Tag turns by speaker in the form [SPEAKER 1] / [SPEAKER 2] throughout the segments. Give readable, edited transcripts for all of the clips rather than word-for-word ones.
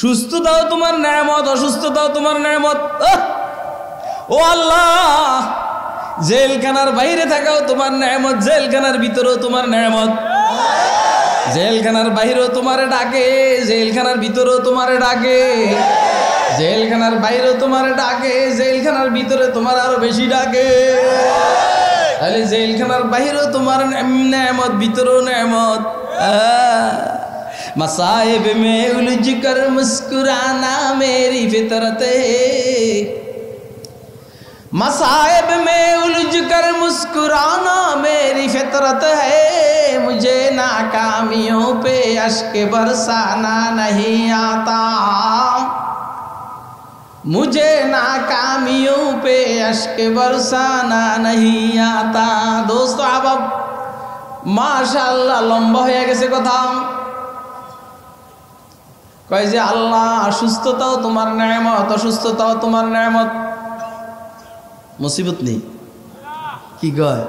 [SPEAKER 1] সুস্থতাও তোমার নেয়ামত, অসুস্থতাও তোমার নেয়ামত। ও আল্লাহ, জেলখানার বাইরে থাকাও তোমার নেয়ামত, জেলখানার ভিতরেও তোমার নেয়ামত। জেলখানার বাইরেও তোমারে ডাকে, জেলখানার ভিতরেও তোমারে ডাকে, জেলখানার বাইরেও তোমারে ডাকে, জেলখানার ভিতরে তোমার আরো বেশি ডাকে। তাহলে জেলখানার বাইরেও তোমার নেয়ামত, ভিতরেও নেয়ামত। मसाइब में उलझ कर मुस्कुराना मेरी फितरत है, मसाइब में उलझ कर मुस्कुराना मेरी फितरत है। मुझे नाकामियों पे अश्क बरसाना नहीं आता, मुझे नाकामियों पे अश्क बरसाना नहीं आता। दोस्तों अब माशाअल्लाह लंबा हो गए कथा কয় যে আল্লাহ অসুস্থতাও তোমার নেয়ামত, অসুস্থতাও তোমার নেয়ামত। মুসিবত নেই কি কয়?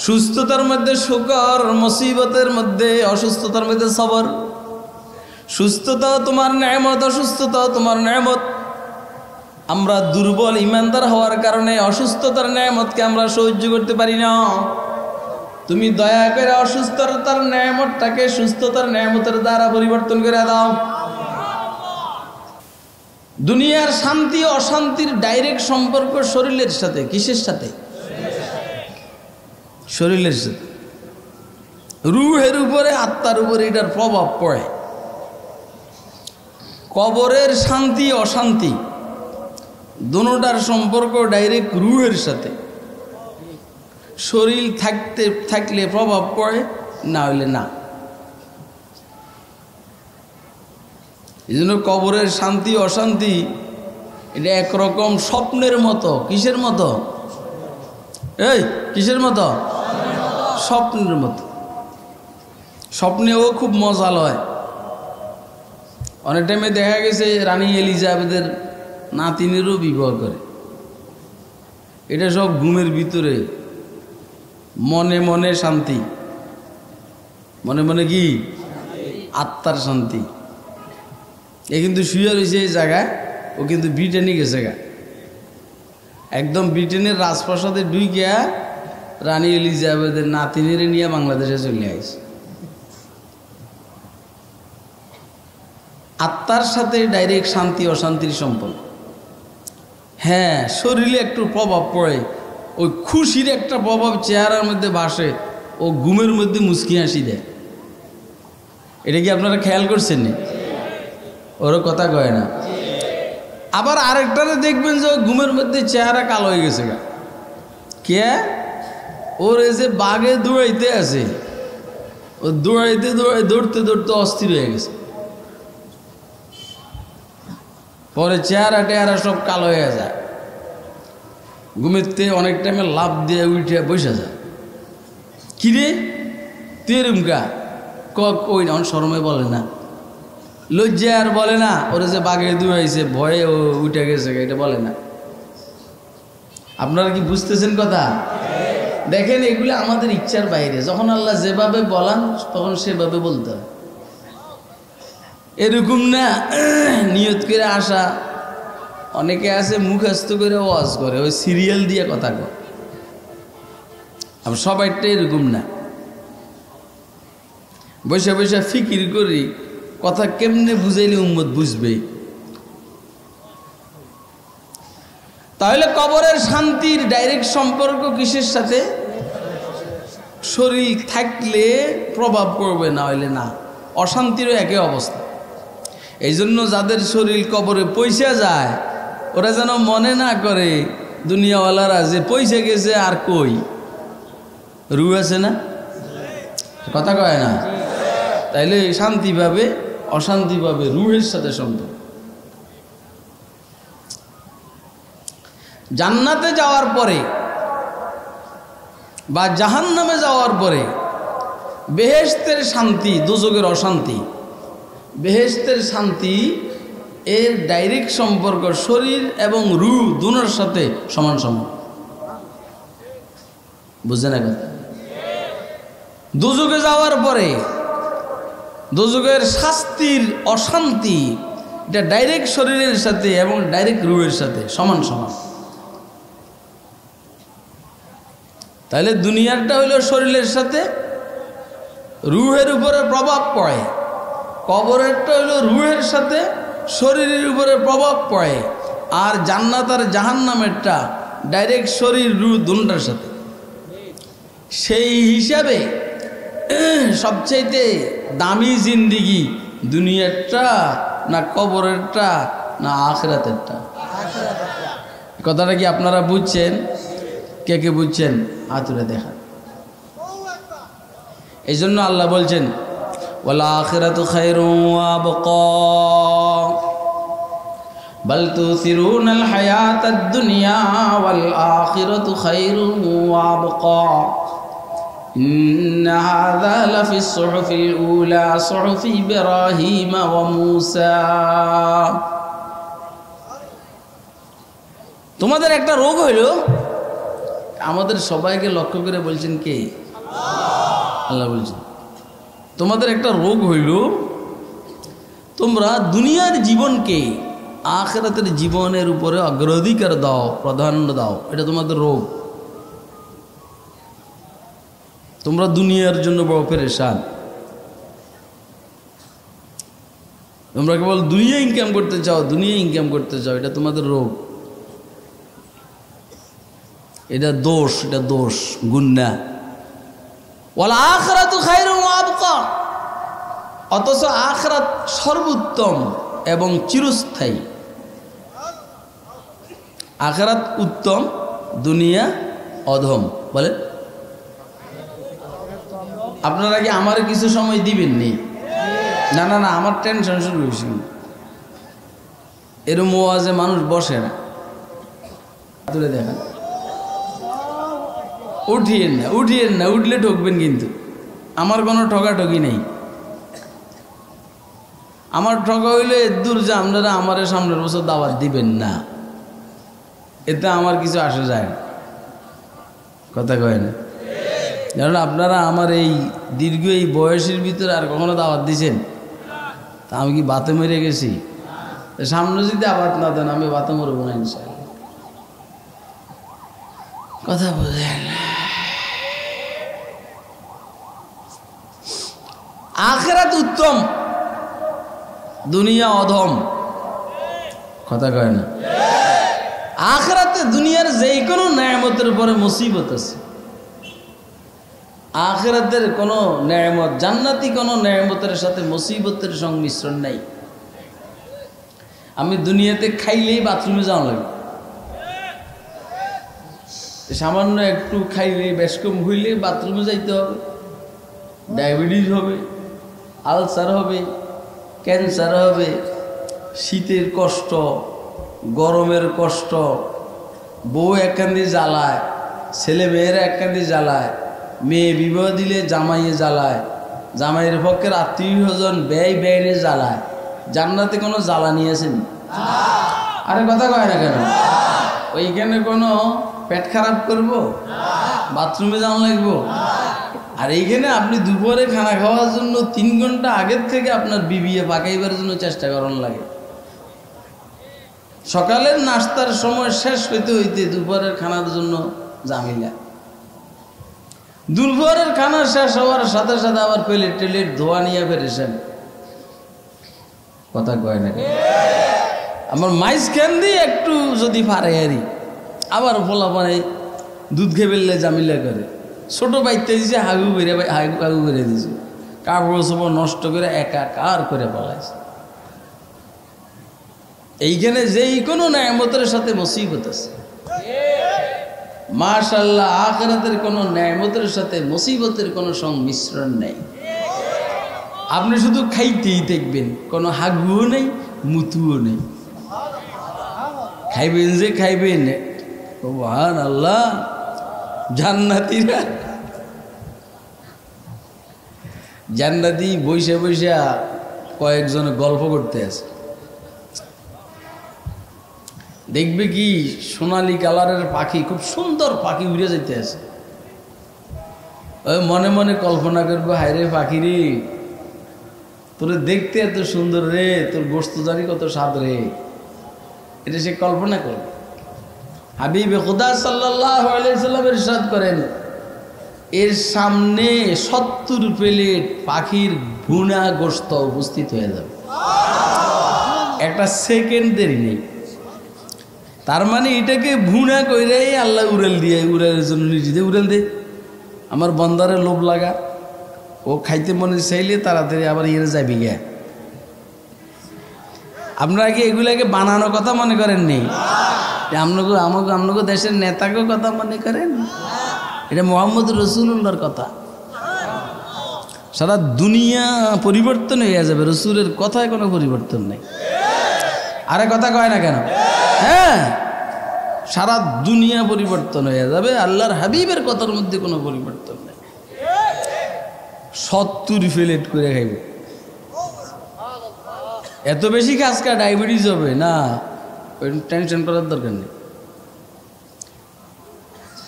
[SPEAKER 1] সুস্থতার মধ্যে শুকর, মুসিবতের মধ্যে অসুস্থতার মধ্যে সবর। সুস্থতাও তোমার নেয়ামত, অসুস্থতাও তোমার নেয়ামত। আমরা দুর্বল ইমানদার হওয়ার কারণে অসুস্থতার নেয়ামতকে আমরা সহ্য করতে পারি না। তুমি দয়া করে অসুস্থতার নেয়ামতটাকে সুস্থতার নেয়ামতের দ্বারা পরিবর্তন করে দাও। দুনিয়ার শান্তি অশান্তির ডাইরেক্ট সম্পর্ক শরীরের সাথে। কিসের সাথে? শরীরের সাথে। রূহের উপরে, আত্মার উপরে এটার প্রভাব পড়ে। কবরের শান্তি অশান্তি দুটোটার সম্পর্ক ডাইরেক্ট রূহের সাথে। শরীর থাকলে প্রভাব পড়ে, না হইলে না। এই জন্য কবরের শান্তি অশান্তি এটা একরকম স্বপ্নের মতো। কিসের মতো? এই কিসের মতো? স্বপ্নের মতো। স্বপ্নেও খুব মজা লয়। অনেক টাইমে দেখা গেছে রানী এলিজাবেথের নাতিনেরও বিবাহ করে। এটা সব ঘুমের ভিতরে, মনে মনে শান্তি। মনে মনে কি? আত্মার শান্তি। এ কিন্তু শুয়ে রয়েছে এই জায়গায়, ও কিন্তু ব্রিটেনে গেছে গা। একদম ব্রিটেনের রাজপ্রাসাদে ঢুকিয়া রানী এলিজাবেথের নাতিনেরে নিয়ে বাংলাদেশে চলে আসছে। আত্মার সাথে ডাইরেক্ট শান্তি অশান্তির সম্পর্ক। হ্যাঁ, শরীরে একটু প্রভাব পড়ে, ওই খুশির একটা প্রভাব চেহারার মধ্যে ভাসে, ও ঘুমের মধ্যে মুচকি হাসি দেয়। এটা কি আপনারা খেয়াল করছেন? ওর কথা কয় না। আবার আরেকটারে দেখবেন যে ঘুমের মধ্যে চেহারা কালো হয়ে গেছে গা। কে? ওর এই যে বাঘে দৌড়াইতে আছে, ও দৌড়তে দৌড়তে অস্থির হয়ে গেছে। পরে চেহারা টেহারা সব কালো হয়ে যায়। ঘুমেতে অনেক টাইমে লাভ দিয়ে উঠে বসে যায়। কিরে তেরুমকা কই না, শরমে বলে না, লজ্জা আর বলে না। ওরা যে বাঘে দৌড়াইছে ভয়ে ও উঠে গেছে, এটা বলে না। আপনারা কি বুঝতেছেন কথা? দেখেন, এগুলো আমাদের ইচ্ছার বাইরে। যখন আল্লাহ যেভাবে বলান তখন সেভাবে বলতে হয়। এরকম না নিয়ত করে আসা। অনেকে আছে মুখস্থ করে ওয়াজ করে, ওই সিরিয়াল দিয়ে কথা কয়। আবার সবাইটা এরকম না। বসে বসে ফিকির করি কথা কেমনে বুঝাইলে উম্মত বুঝবে। তাহলে কবরের শান্তির ডাইরেক্ট সম্পর্ক কিসের সাথে? শরীর থাকলে প্রভাব পড়বে, না হইলে না। অশান্তিরও একই অবস্থা। এই জন্য যাদের শরীর কবরে পয়সা যায়, ওরা যেন মনে না করে দুনিয়াওয়ালারা যে পয়সা গেছে আর কই, রুহ আছে না, কথা কয় না। তাইলে শান্তি পাবে, অশান্তি পাবে, রুহের সাথে সম্পর্ক। জান্নাতে যাওয়ার পরে বা জাহান্নামে যাওয়ার পরে বেহেশতের শান্তি, দোজখের অশান্তি। বেহেশতের শান্তি এর ডাইরেক্ট সম্পর্ক শরীর এবং রূহ দুনোর সাথে সমান সমান। বুঝছেন? এখন দোজখে যাওয়ার পরে দোজখের শাস্তির অশান্তি এটা ডাইরেক্ট শরীরের সাথে এবং ডাইরেক্ট রুহের সাথে সমান সমান। তাহলে দুনিয়ারটা হইল শরীরের সাথে, রুহের উপরে প্রভাব পড়ে। কবরেরটা হইল রুহের সাথে, শরীরের উপরে প্রভাব পড়ে। আর জান্নাত আর জাহান্নামেরটা ডাইরেক্ট শরীর রুহ দুটার সাথে। সেই হিসাবে সবচাইতে দামি জিন্দিগি দুনিয়ারটা না কবরেরটা না আখিরাতেরটা? কথাটা কি আপনারা বুঝছেন? কে কে বুঝছেন হাতুড়ে দেখা। এই জন্য আল্লাহ বলছেন ওয়াল আখিরাতু খায়রুন ওয়া আবকা বাল তুসিরুনাল হায়াতাদ দুনিয়া ওয়াল আখিরাতু খায়রুন ওয়া আবকা ইন্না হাযা লাফিস সুহুফিল উলা সুহুফি ইব্রাহিম ওয়া মূসা। তোমাদের একটা রোগ হইল, আমাদের সবাইকে লক্ষ্য করে বলছেন কে? আল্লাহ বলছেন তোমাদের একটা রোগ হইল, তোমরা দুনিয়ার জীবনকে আখিরাতের জীবনের উপরে অগ্রাধিকার দাও, প্রাধান্য দাও। এটা তোমাদের রোগ। তোমরা দুনিয়ার জন্য বড় পেরেশান। তোমরা কেবল দুনিয়া ইনকাম করতে চাও, দুনিয়া ইনকাম করতে চাও। এটা তোমাদের রোগ, এটা দোষ, এটা দোষ, গুনাহ। ওয়াল আখিরাতু খায়রুন ওয়া আবকা, অথচ আখিরাত সর্বোত্তম এবং চিরস্থায়ী। আখিরাত উত্তম, দুনিয়া অধম। বলে আপনারা কি আমার কিছু সময় দিবেন নি? না না না, আমার টেনশন শুরু হয়েছে। এরম ওয়াজে মানুষ বসে না, তুলে দেখেন। উঠিয়েন না, উঠিয়েন না, উঠলে ঠকবেন। কিন্তু আমার কোনো ঠকাঠকি নেই। আমার ঠকা হইলে দূর যে আপনারা আমার সামনের বছর দাওয়াত দিবেন না, এতে আমার কিছু আসে যায় না। কথা কয় না? কারণ আপনারা আমার এই দীর্ঘ এই বয়সের ভিতরে আর কখনো দাওয়াত দিছেন? তা আমি কি বাতে মরে গেছি? সামনে যদি আবাদ না দেন আমি বাতে মরবো না ইনশাআল্লাহ। কথা বলেন। আখিরাত উত্তম, দুনিয়া অধম। কথা কয় না? আখিরাতে দুনিয়ার যে কোনো নেয়ামতের উপরে মুসিবত আছে। আখিরাতের কোনো নেয়ামত, জান্নাতি কোনো নেয়ামতের সাথে মুসিবতের সংমিশ্রণ নাই। আমি দুনিয়াতে খাইলেই বাথরুমে যাওয়া লাগে, সামান্য একটু খাইলে বেশ কম হইলে বাথরুমে যাইতে হবে। ডায়াবেটিস হবে, আলসার হবে, ক্যান্সার হবে, শীতের কষ্ট, গরমের কষ্ট, বউ একখান জ্বালায়, ছেলে মেয়েরা একখান জ্বালায়, মেয়ে বিবাহ দিলে জামাইয়ে জ্বালায়, জামাইয়ের পক্ষের আত্মীয় স্বজন ব্যয় ব্যয় জ্বালায়। জান্নাতে কোনো জ্বালানি আছেন? আরে কথা কয় না কেন? ওইখানে কোনো পেট খারাপ করবো, বাথরুমে যাওয়া লাগবো? আর এইখানে আপনি দুপুরে খানা খাওয়ার জন্য 3 ঘন্টা আগের থেকে আপনার বিবিয়ে পাকাইবার জন্য চেষ্টা করার লাগে। সকালের নাস্তার সময় শেষ হইতে হইতে দুপুরের খানার জন্য জামিলা। দুপুরের খানা শেষ হওয়ার সাথে সাথে আবার প্লেট টেলেট ধোয়া নিয়ে ফেরেছেন। কথা কয় না? আমার মাইস খান দিয়ে একটু যদি পারে আরি, আবার ফোলা পারে দুধ খেয়ে ফেললে জামিলা করে। ছোট বাইতে দিছে, হাগু করে দিছে, কাপড় চোপড় নষ্ট করে একাকার করে পালাইছে। এইখানে যেই কোনো নেয়ামতের সাথে মুসিবত আছে। মাশাআল্লাহ, আখিরাতের কোনো নেয়ামতের সাথে মুসিবতের কোনো সংমিশ্রণ নেই। আপনি শুধু খাইতেই দেখবেন, কোনো হাগুও নেই, মুতুও নেই। খাইবেন যে খাইবেন। সুবহানাল্লাহ। জান্নাতীরা, জান্নাতি বইসা বইসা কয়েকজন গল্প করতে আছে। দেখবে কি সোনালী কালারের পাখি, খুব সুন্দর পাখি উড়ে যেতে আছে। ওই মনে মনে কল্পনা করবো, হায় রে পাখি রে, তোরে দেখতে এত সুন্দর রে, তোর গোশত জানি কত স্বাদ রে, এটা সে কল্পনা করে। হাবিবে খুদা সাল্লাল্লাহু আলাইহি সাল্লাম ইরশাদ করেন, এর সামনে 70 প্লেট পাখির ভুনা গোশত উপস্থিত হয়ে যাবে, একটা সেকেন্ড দেরি নেই। তার মানে এটাকে ভুনা কইরাই আল্লাহ উড়াল দিয়ে, উড়ালের জন্য নিজে উড়াল দে। আমার বন্দারে লোভ লাগা, ও খাইতে মনে চাইলে তাড়াতাড়ি আবার ইয়ে যাবি গে। আপনারা কি এগুলাকে বানানো কথা মনে করেন নি? আমাকে দেশের নেতাকে কথা মনে করেন? এটা মোহাম্মদ রসুল্লাহর কথা। সারা দুনিয়া পরিবর্তন হয়ে যাবে, রসুলের কথায় কোনো পরিবর্তন নেই। আরে কথা কয় না কেন? হ্যাঁ, সারা দুনিয়া পরিবর্তন হয়ে যাবে, আল্লাহর হাবিবের কথার মধ্যে কোনো পরিবর্তন নেই। 70 প্লেট করে খাইব, এত বেশি খাসকা ডায়াবেটিস হবে না, টেনশন করার দরকার নেই।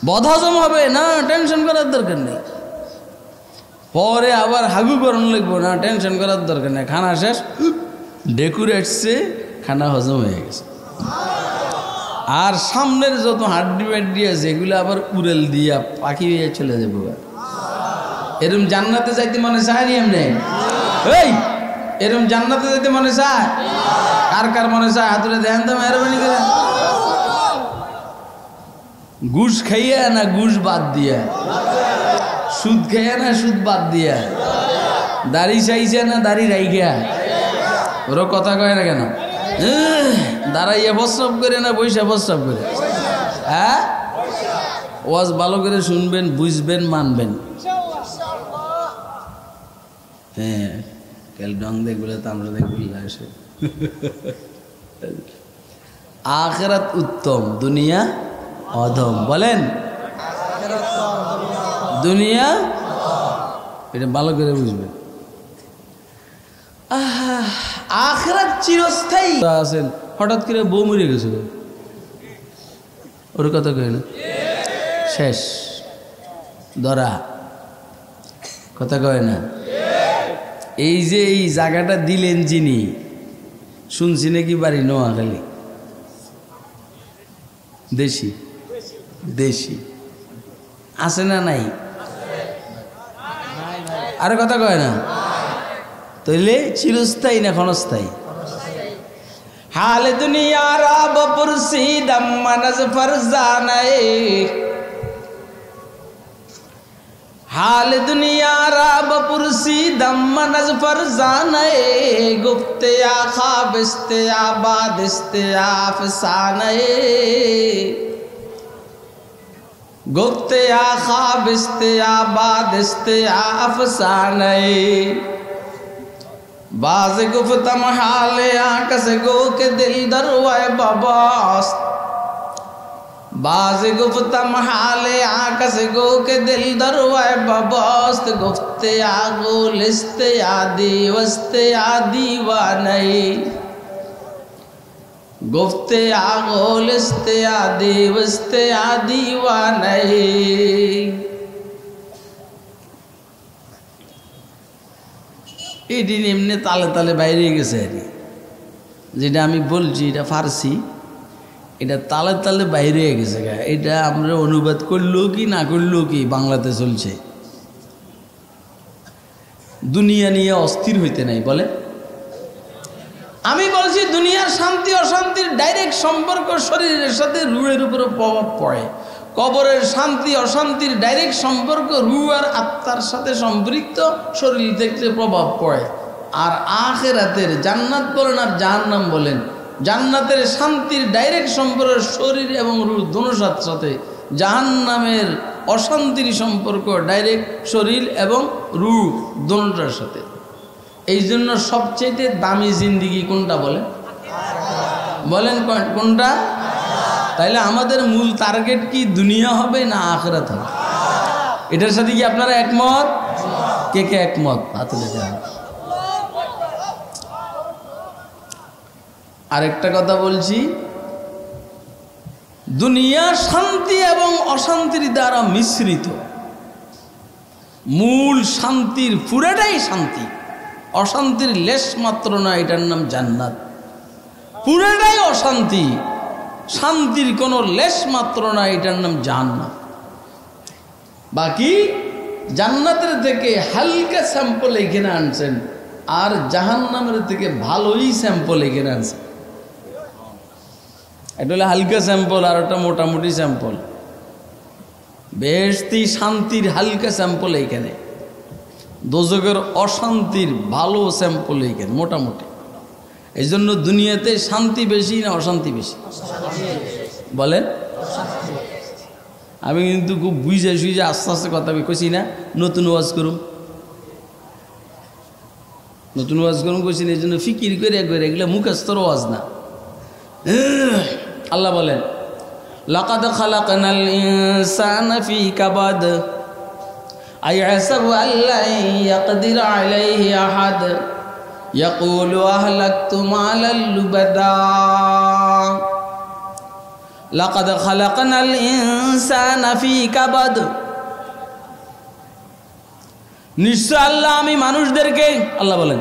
[SPEAKER 1] বদহজম হবে না, টেনশন করার দরকার নেই। পরে আবার হাগু করণ লাগবো না, টেনশন করার দরকার নেই। খানা শেষ, ডেকুরেটসে খানা হজম হয়ে গেছে। আর সামনের যত হাড্ডি বাড্ডি আছে এগুলো আবার উড়েল দিয়া পাখি হয়ে চলে যাবো। এরম জান্নাতে যাইতে মনে চায় নি? এমনি এই এরম জান্নাতে যাইতে মনে চায়? কার কার মনে চায় হাতুড়ে দেখেন তো মেহরবানি করে। ঘুষ খাইয়া না ঘুষ বাদ দিয়া, সুদ খাইয়া না সুদ বাদ দিয়া, দাড়ি চাইছে না দাড়ি রাইগা? ওরা কথা কয় না কেন? দাঁড়াইয়া প্রস্রাব করে না বৈশা প্রস্রাব করে? হ্যাঁ, ওয়াজ ভালো করে শুনবেন, বুঝবেন, মানবেন। হ্যাঁ, কাল ডং দেখবে তো আমরা দেখবো আসে। আখিরাত উত্তম, দুনিয়া অধম। বলেন দুনিয়া, এটা ভালো করে বুঝবেন। আখিরাত চিরস্থায়ী। আছেন হঠাৎ করে বউ মরে গেছে, ওর কথা কই না, শেষ ধরা, কথা কয় না। এই যে এই জায়গাটা দিলেন যিনি, শুনছি নাকি বাড়ি নোয়াখালী, দেশি দেশি আছে না নাই? আরে কথা কয় না, তাইলে চিরস্থায়ী না ক্ষণস্থায়ী? হাল দুনিয়া রাব পুরসিদম মনজ ফরজানায়ে, हाल दुनिया राब पुरसी दम नज फरजानए, गुफ्ते खाबिस्ते आबादिस्ते आफसानए, गुफ्ते खाबिस्ते आबादिस्ते आफसानए, बाज गुफ्तम हाले आकस गो के दिल दरवाए बाबास्त, बाज गुफ्तम हाले आकस गो के दिल दरवाए बबस्त, गुफ्ते आगो लिस्ते आदि वस्ते आदि वानई, गुफ्ते आगो लिस्ते आदि वस्ते आदि वानई। এটি এমনি তালে তালে বাইরে গেছে, যেটা আমি বলছি এটা ফার্সি, এটা তালে তালে বাইরে হয়ে গেছে। এটা আমরা অনুবাদ করলেও কি না করলেও কি বাংলাতে চলছে। দুনিয়া নিয়ে অস্থির হইতে নাই বলে। আমি বলছি দুনিয়ার শান্তি অশান্তির ডাইরেক্ট সম্পর্ক শরীরের সাথে রুহের উপরে প্রভাব পড়ে। কবরের শান্তি অশান্তির ডাইরেক্ট সম্পর্ক রুহ আর আত্মার সাথে সম্পৃক্ত, শরীর থেকে প্রভাব পড়ে। আর আখিরাতের জান্নাত বলেন আর জাহান্নাম বলেন, জান্নাতের শান্তির ডাইরেক্ট সম্পর্ক শরীর এবং রূহ দুটোর সাথে, জাহান্নামের অশান্তির সম্পর্ক ডাইরেক্ট শরীর এবং রূহ দুটোর সাথে। এই জন্য সবচেয়ে দামি জিন্দিগি কোনটা বলেন? বলেন কোনটা? তাইলে আমাদের মূল টার্গেট কি দুনিয়া হবে না আখিরাত হবে? এটার সাথে কি আপনারা একমত? কে কে একমত হাতে দেখান। আরেকটা কথা বলছি, দুনিয়া শান্তি এবং অশান্তির দ্বারা মিশ্রিত। মূল শান্তির পুরাটাই শান্তি, অশান্তির লেশ মাত্র না, এটার নাম জান্নাত। পুরোটাই অশান্তি, শান্তির কোনো লেশ মাত্র না, এটার নাম জান্নাত। বাকি জান্নাতের থেকে হালকা স্যাম্পল এখানে আনছেন, আর জাহান্নামের থেকে ভালোই স্যাম্পল এখানে আনছেন। এটা হলো হালকা স্যাম্পল, আর একটা মোটামুটি স্যাম্পল। বেহেশতি শান্তির হালকা স্যাম্পল এইখানে, দোজখের অশান্তির ভালো স্যাম্পল এইখানে মোটামুটি। এই জন্য দুনিয়াতে শান্তি বেশি না অশান্তি বেশি বলেন? আমি কিন্তু খুব বুঝে সুঝে আস্তে আস্তে কথা কইছি না, নতুন ওয়াজ করুন, নতুন ওয়াজ করুন কইছি না, এই জন্য ফিকির করে করে এগুলো মুখস্থর ওয়াজ না। আল্লাহ বলেন, লাকাদ খালাকনাল ইনসানা ফি কাবাদ আইহাসাবু আল্লা ইয়াকদির আলাইহি আহাদ ইয়াকুলু আহলাকতু মালাল লুবাদা। লাকাদ খালাকনাল ইনসানা ফি কাবাদ, নিশ্চয় আল্লাহ আমি মানুষদেরকে, আল্লাহ বলেন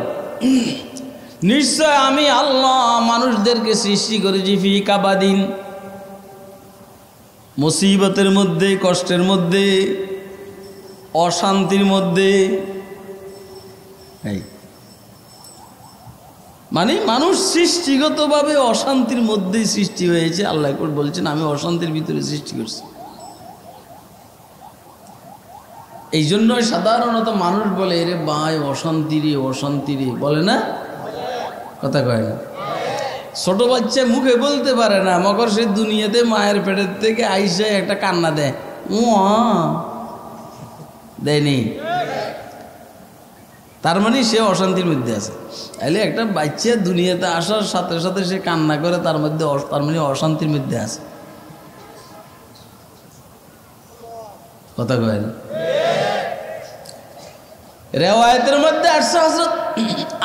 [SPEAKER 1] নিশ্চয় আমি আল্লাহ মানুষদেরকে সৃষ্টি করেছি ফি কাবাদিন, মুসিবতের মধ্যে, কষ্টের মধ্যে, অশান্তির মধ্যে। মানে মানুষ সৃষ্টিগতভাবে অশান্তির মধ্যেই সৃষ্টি হয়েছে। আল্লাহ বলছেন আমি অশান্তির ভিতরে সৃষ্টি করছি। এই জন্যই সাধারণত মানুষ বলে এরে ভাই অশান্তি রে, অশান্তি রে, বলে না? কথা কয় না? ছোট বাচ্চা মুখে বলতে পারে না, মগর সে দুনিয়াতে মায়ের পেটের থেকে আইসে একটা কান্না দেয়, দেয়নি, তার মানে সে অশান্তির মধ্যে আছে। তাহলে একটা বাচ্চা দুনিয়াতে আসার সাথে সাথে সে কান্না করে, তার মধ্যে তার মানে অশান্তির মধ্যে আছে। কথা কয় না? রেওয়ায়েতের মধ্যে আসছে হযরত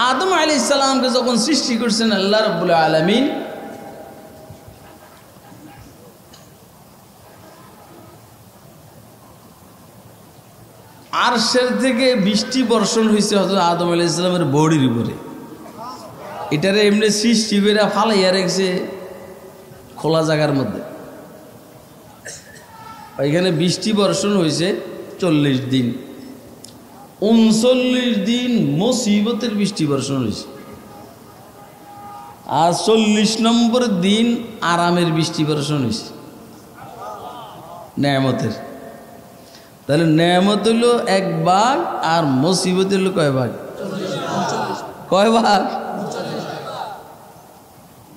[SPEAKER 1] আদম আলাইহিস সালামকে যখন সৃষ্টি করছেন আল্লাহ রাব্বুল আলামিন, আরশের থেকে বৃষ্টি বর্ষণ হয়েছে হযরত আদম আলাইহিস সালামের বডির উপরে। এটারে এমনি সৃষ্টি করে ফালাইয়া রেখেছে খোলা জায়গার মধ্যে। ওইখানে বৃষ্টি বর্ষণ হয়েছে 40 দিন, 39 দিন মুসিবতের বৃষ্টি বর্ষণ হয়েছে, আর 40 নম্বর দিন আরামের বৃষ্টি বর্ষণ হয়েছে নেয়ামতের। তাহলে নেয়ামত হলো 1 ভাগ, আর মুসিবত হলো কয় ভাগ? কয় ভাগ?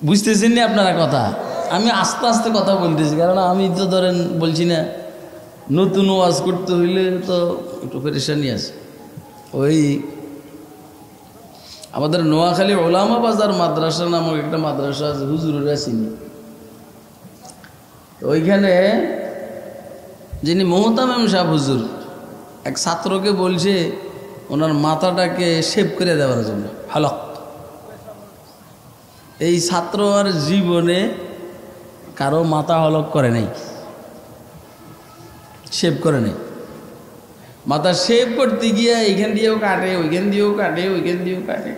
[SPEAKER 1] বুঝতেছেন না আপনারা কথা? আমি আস্তে আস্তে কথা বলতেছি, কারণ আমি তো ধরেন বলছি না, নতুন ওয়াজ করতে হইলে তো একটু পেরেশানি আছে। ওই আমাদের নোয়াখালী ওলামা বাজার মাদ্রাসা নামক একটা মাদ্রাসা আছে, হুজুরেরা চিনি। ওইখানে যিনি মোহতামিম সাহেব হুজুর, এক ছাত্রকে বলছে ওনার মাথাটাকে শেভ করে দেওয়ার জন্য, হলক। এই ছাত্র আর জীবনে কারো মাথা হলক করে নাই, শেভ করে নাই। মাথা শেভ করতে গিয়ে এইখান দিয়েও কাটে, ওইখান দিয়েও কাটে, ওইখান দিয়েও কাটে।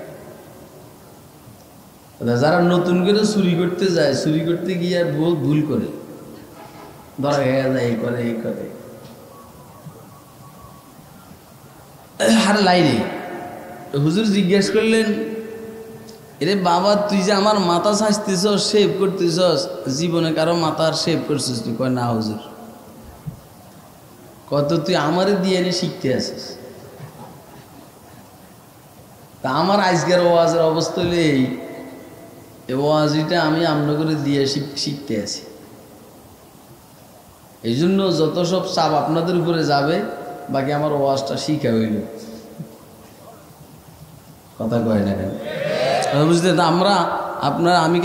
[SPEAKER 1] যারা নতুন করে চুরি করতে যায়, চুরি করতে গিয়ে বহুত ভুল করে, ধরা গেয়া যায়, এই করে এই করে। আর লাইনে হুজুর জিজ্ঞেস করলেন, এরে বাবা তুই যে আমার মাথা ছাঁচতেছ, শেভ করতেছ, জীবনে কারো মাথার শেভ করছিস? তুই কয় না হুজুর। কত তুই আমারে দিয়ে এনে শিখতে আসিস? তা আমার আজকের ওয়াজের অবস্থা হলে এই ওয়াজিটা আমি আমনা করে দিয়ে শিখতে আসি। এই জন্য যত সব চাপ আপনাদের উপরে যাবে, বাকি আমার ওয়াজটা শিখা হইল। কথা কয় না কেন? বুঝতে আমরা আপনার আমি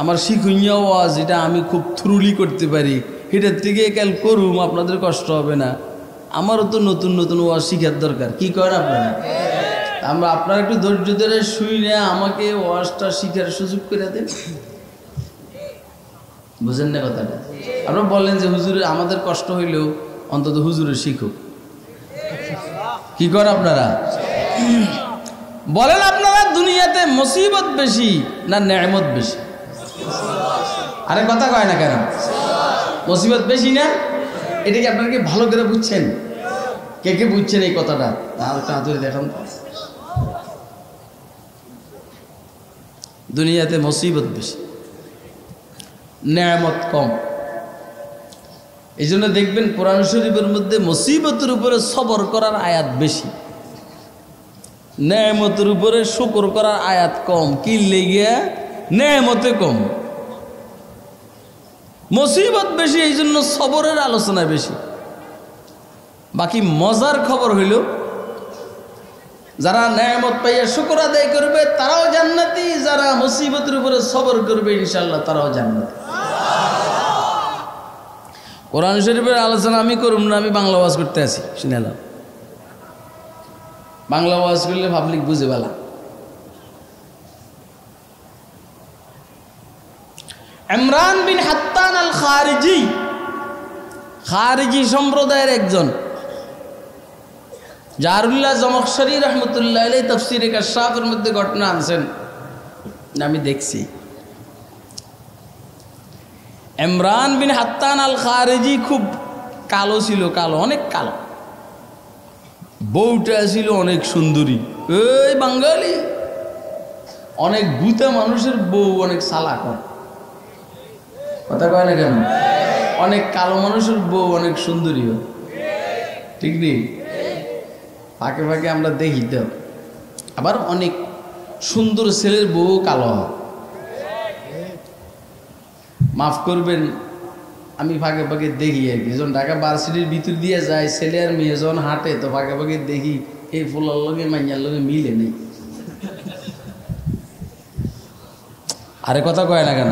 [SPEAKER 1] আমার শিখুইয়া ওয়াজ যেটা আমি খুব থ্রুলি করতে পারি, এটার থেকে কাল করুম, আপনাদের কষ্ট হবে না। আমারও তো নতুন নতুন ওয়াজ শিখার দরকার। কি করেন আপনারা? আমরা আপনারা একটু ধৈর্য ধরে শুনে আমাকে ওয়াজটা শিখার সুযোগ করে দেন। বুঝেন না কথাটা? আপনারা বললেন যে হুজুরে আমাদের কষ্ট হইলেও অন্তত হুজুরে শিখুক। কি করেন আপনারা? বলেন আপনারা দুনিয়াতে মুসিবত বেশি না নেয়ামত বেশি? আরে কথা কয় না কেন? মুসিবত বেশি না? এটা কি আপনারা কি ভালো করে বুঝছেন? কে কে বুঝছেন এই কথাটা? হাতটা ধরে দেখান। দুনিয়াতে মুসিবত বেশি, নেয়ামত কম। এই জন্য দেখবেন কোরআন শরীফের মধ্যে মুসিবতের উপরে সবর করার আয়াত বেশি, নেয়ামতের উপরে শুকর করার আয়াত কম। কি লেগে? নেয়ামতে কম, মুসিবত বেশি, এই জন্য সবরের আলোচনা বেশি। বাকি মজার খবর হইল, যারা নেয়ামত পাইয়া শুকর আদায় করবে তারাও জান্নাতি, যারা মুসিবতের উপরে সবর করবে ইনশাআল্লাহ তারাও জান্নাতি। কোরআন শরীফের আলোচনা আমি করুম না, আমি বাংলা ওয়াজ করতে আছি, শুনে নাও। বাংলা ওয়াজ করলে পাবলিক বুঝে বেলা। ইমরান বিন হাত্তান আল খারিজি, খারিজি সম্প্রদায়ের একজন, জারুল্লাহ জমখশরী রহমতুল্লাহ আলাইহি তাফসীরে কাশফের মধ্যে ঘটনা আনছেন, আমি দেখছি। ইমরান বিন হাত্তান আল খারিজি খুব কালো ছিল, কালো, অনেক কালো। বউটা ছিল অনেক সুন্দরী। এই বাঙালি অনেক গুতা মানুষের বউ অনেক চালাক হয়, কথা কয় না কেন? অনেক কালো মানুষের বউ অনেক সুন্দরী হয়, ঠিক নেই? ফাঁকে ফাঁকে আমরা দেখি তো। আবার অনেক সুন্দর ছেলের বউ কালো হয়। মাফ করবেন, আমি ফাঁকে ফাঁকে দেখি আর কি। যখন ঢাকা ভার্সিটির ভিতর দিয়ে যায়, ছেলে আর মেয়ে যখন হাঁটে, তো ফাঁকে ফাঁকে দেখি এই ফুলার লগে মাইয়ার লগে মিলে নেই। আরে কথা কয় না কেন?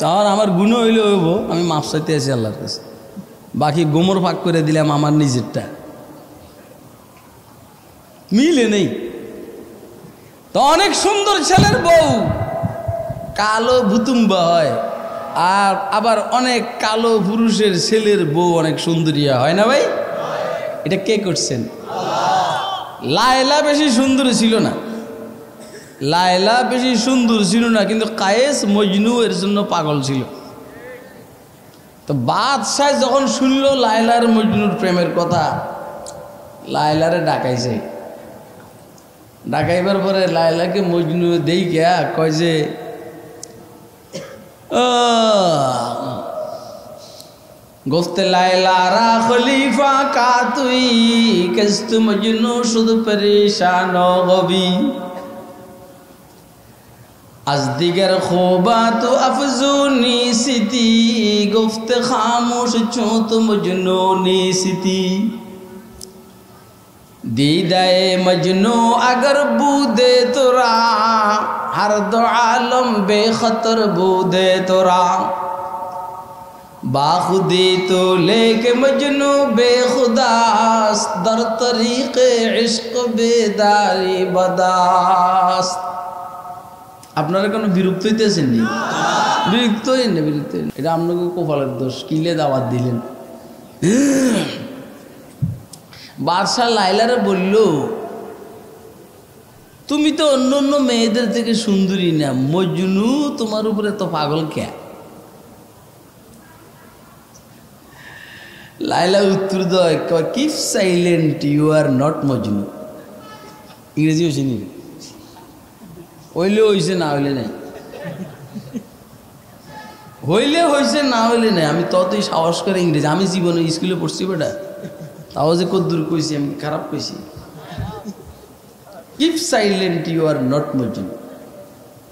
[SPEAKER 1] তাহলে আমার গুণ হইলে হইব, আমি মাফ চাইতে আছি আল্লাহর কাছে। বাকি গোমর ফাঁক করে দিলাম আমার নিজেরটা, মিলে নেই। তো অনেক সুন্দর ছেলের বউ কালো ভুতুম্বা হয়, আর আবার অনেক কালো পুরুষের ছেলের বউ অনেক সুন্দরিয়া হয় না ভাই? এটা কে করছেন? লায়লা বেশি সুন্দর ছিল না, লায়লা বেশি সুন্দর ছিল না, কিন্তু কায়েস মজনু এর জন্য পাগল ছিল। তো বাদশাহ যখন শুনল লায়লার মজনুর প্রেমের কথা, লায়লারে ডাকাইছে। ডাকাইবার পরে লায়লাকে মজনু দেই গিয়া কয় যে, গোফতে লায়লারা খলিফা কা তুই কস্ত মজনু শুধ পরেশান হবি, از دیگر خوبات و افزونی سیتی گفت خاموش چون تو مجنونی سیتی دیدائے مجنو اگر بودے تو را ہر دو عالم بے خطر بودے تو را باخودی تو لے کے مجنو بے خداست در طریق عشق بیداری بداست আপনারা কোনো বিরক্ত হইতেছেন নি? বিরক্ত হইন না, বিরক্ত হইন। এটা আপনাকে কপালের দোষ, কিলে দাওয়াত দিলেন। বাদশাহ লায়লারে বলল, তুমি তো অন্য অন্য মেয়েদের থেকে সুন্দরী না, মজনু তোমার উপরে তো পাগল কে? লায়লা উত্তর দেয়, keep silent, you are not Majnu. ইংরেজি হয়েছে নি? হইলে হয়েছে, না হইলে নাই। হইলে হয়েছে, না হইলে নাই। আমি ততই সাহস করে ইংরেজি, আমি জীবনে স্কুলে পড়ছি বেটা, তাও যে কদ্দূর কইছি, আমি খারাপ কইছি। Keep silent, you are not Majnu.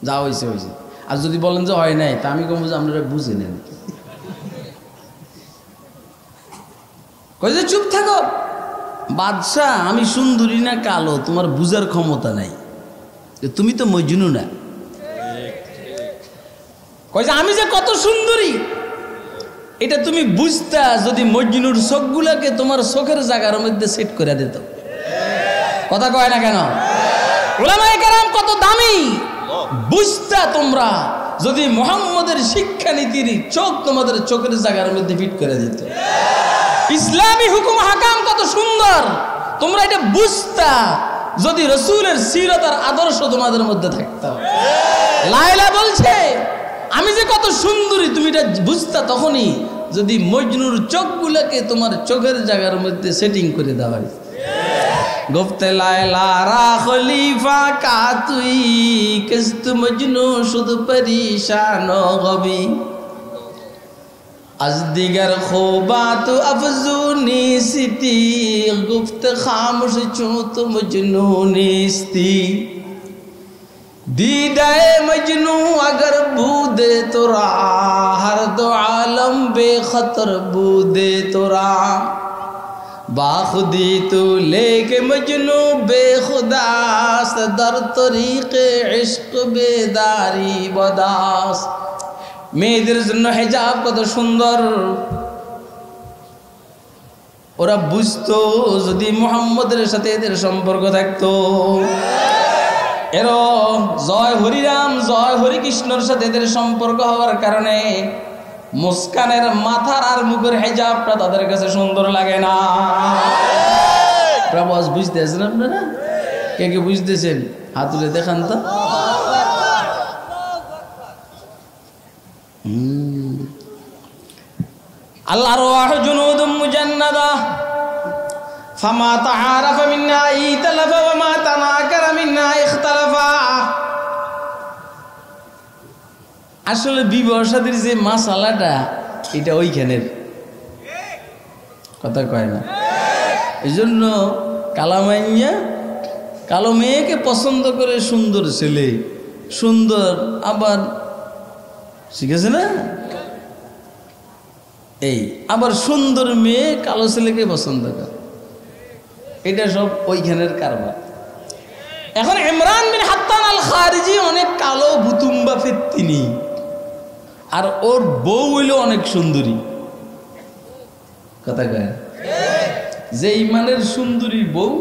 [SPEAKER 1] যা হয়েছে হয়েছে। আর যদি বলেন যে হয় নাই, তা আমি কম যে আপনারা বুঝে নেন। কই যে চুপ থাকো বাদশাহ, আমি সুন্দরী না কালো তোমার বুঝার ক্ষমতা নাই, তুমি তো মজনু না। কই যে আমি যে কত সুন্দরী এটা তুমি বুঝতা যদি মজনুর চোখগুলাকে তোমার চোখের জায়গার মধ্যে সেট করে দিত। কথা কয় না কেন? উলামায়ে কেরাম কত দামি বুঝতা তোমরা যদি মুহাম্মদের শিক্ষানীতির চোখ তোমাদের চোখের জায়গার মধ্যে ফিট করে দিত। ইসলামী হুকুম হাকাম কত সুন্দর তোমরা এটা বুঝতা যদি রাসূলের সিরাত আর আদর্শ তোমাদের মধ্যে থাকতো। লায়লা বলছে আমি যে কত সুন্দরী তুমি এটা বুঝতা তখনই যদি মজনুর চোখগুলোকে তোমার চোখের জায়গার মধ্যে সেটিং করে দেওয়া হয়। গুফতে লায়লা রা খলিফা কা তুই কিস্ত মজনু শুধু পরেশান হবি از دیگر خوبات افزونی ستی گفت خاموش چون تو مجنو نیستی دیدہ مجنو اگر بودے تو را ہر دو عالم بے خطر بودے تو را باخودی تو لے کے مجنو بے خداست در طریق عشق بیداری بداس মেয়েদের জন্য হিজাব কত সুন্দর ওরা বুঝতো যদি মুহাম্মদের সাথে এদের সম্পর্ক থাকতো এর জয় হরিরাম জয় হরি কৃষ্ণর সাথে এদের সম্পর্ক হওয়ার কারণে মুস্কানের মাথার আর মুখের হিজাবটা তাদের কাছে সুন্দর লাগে না। প্রভু বুঝতেছেন আপনারা? কে কে বুঝতেছেন হাত তুলে দেখান তো। আল্লাহর ওয়াহ জুনুদুম মুজান্নাদা ফামা তাআরাফা মিন্না ইতালাফা ওয়া মা তানাকারা মিন্না ইখতালাফা। আসলে বিবাহ শাদীর যে মাসালাটা এটা ওইখানের কথা কয় না। এইজন্য কালামাইয়া কালো মেয়েকে পছন্দ করে সুন্দর ছেলে সুন্দর আবার শিখেছে না এই আবার সুন্দর মেয়ে কালো ছেলেকে পছন্দ করে এটা সব ওইখানের কারবার। এখন ইমরান বিন হাত্তান আল খারিজি অনেক কালো বুতুম্বা ফেত্তিনি আর ওর বউ হইল অনেক সুন্দরী কথা কয় যে ইমানের সুন্দরী বউ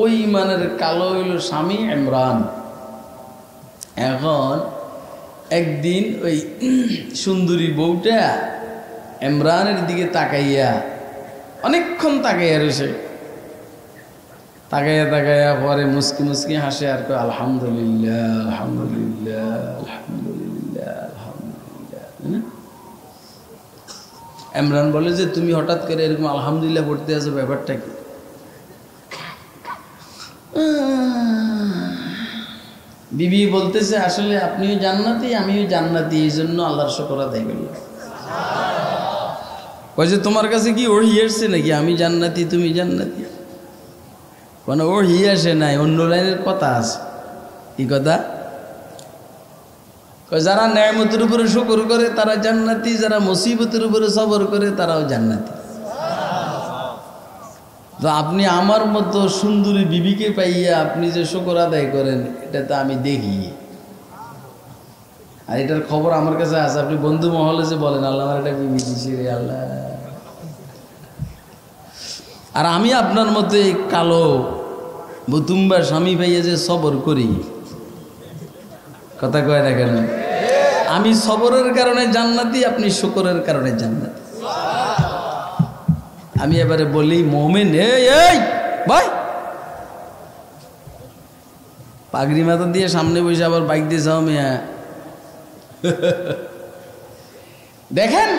[SPEAKER 1] ওই ইমানের কালো হইল স্বামী ইমরান। এখন একদিন ওই সুন্দরী বউটা ইমরানের দিকে তাকাইয়া অনেকক্ষণ তাকাইয়া রয়েছে তাকাইয়া তাকাইয়া পরে মুস্কি মুস্কি হাসে আর কয় আলহামদুলিল্লাহ আলহামদুলিল্লাহ আলহামদুলিল্লাহ আলহামদুলিল্লাহ। ইমরান বলে যে তুমি হঠাৎ করে এরকম আলহামদুলিল্লাহ পড়তে আছো ব্যাপারটা কি? বিবি বলতেছে আসলে আপনিও জান্নাতি আমিও জান্নাতি এই জন্য আল্লাহর শুকর আদায় করলাম। কইছে তোমার কাছে কি ওহি আসছে নাকি আমি জান্নাতি তুমি জান্নাতি? মানে ওহি আসে নাই অন্য লাইনের কথা আছে। কি কথা? যারা নেয়ামতের উপরে শুকর করে তারা জান্নাতি যারা মুসিবতের উপরে সবর করে তারাও জান্নাতি। তো আপনি আমার মতো সুন্দরী বিবিকে পাইয়া আপনি যে শুকর আদায় করেন এটা তো আমি দেখি আর এটার খবর আমার কাছে আছে। আপনি বন্ধু মহলে যে বলেন আল্লাহ আমার একটা বিবি দিছি রে আল্লাহ আর আমি আপনার মতো কালো বুতুম্বার স্বামী পাইয়া যে সবর করি কথা কয় না কেন? আমি সবরের কারণে জান্নাতি আপনি শুকরের কারণে জান্নাতি। আমি এবারে বলি মোমেন এই ভাই পাগড়ি মাথা দিয়ে সামনে বসে আবার বাইক দিয়ে যাও মিয়া দেখেন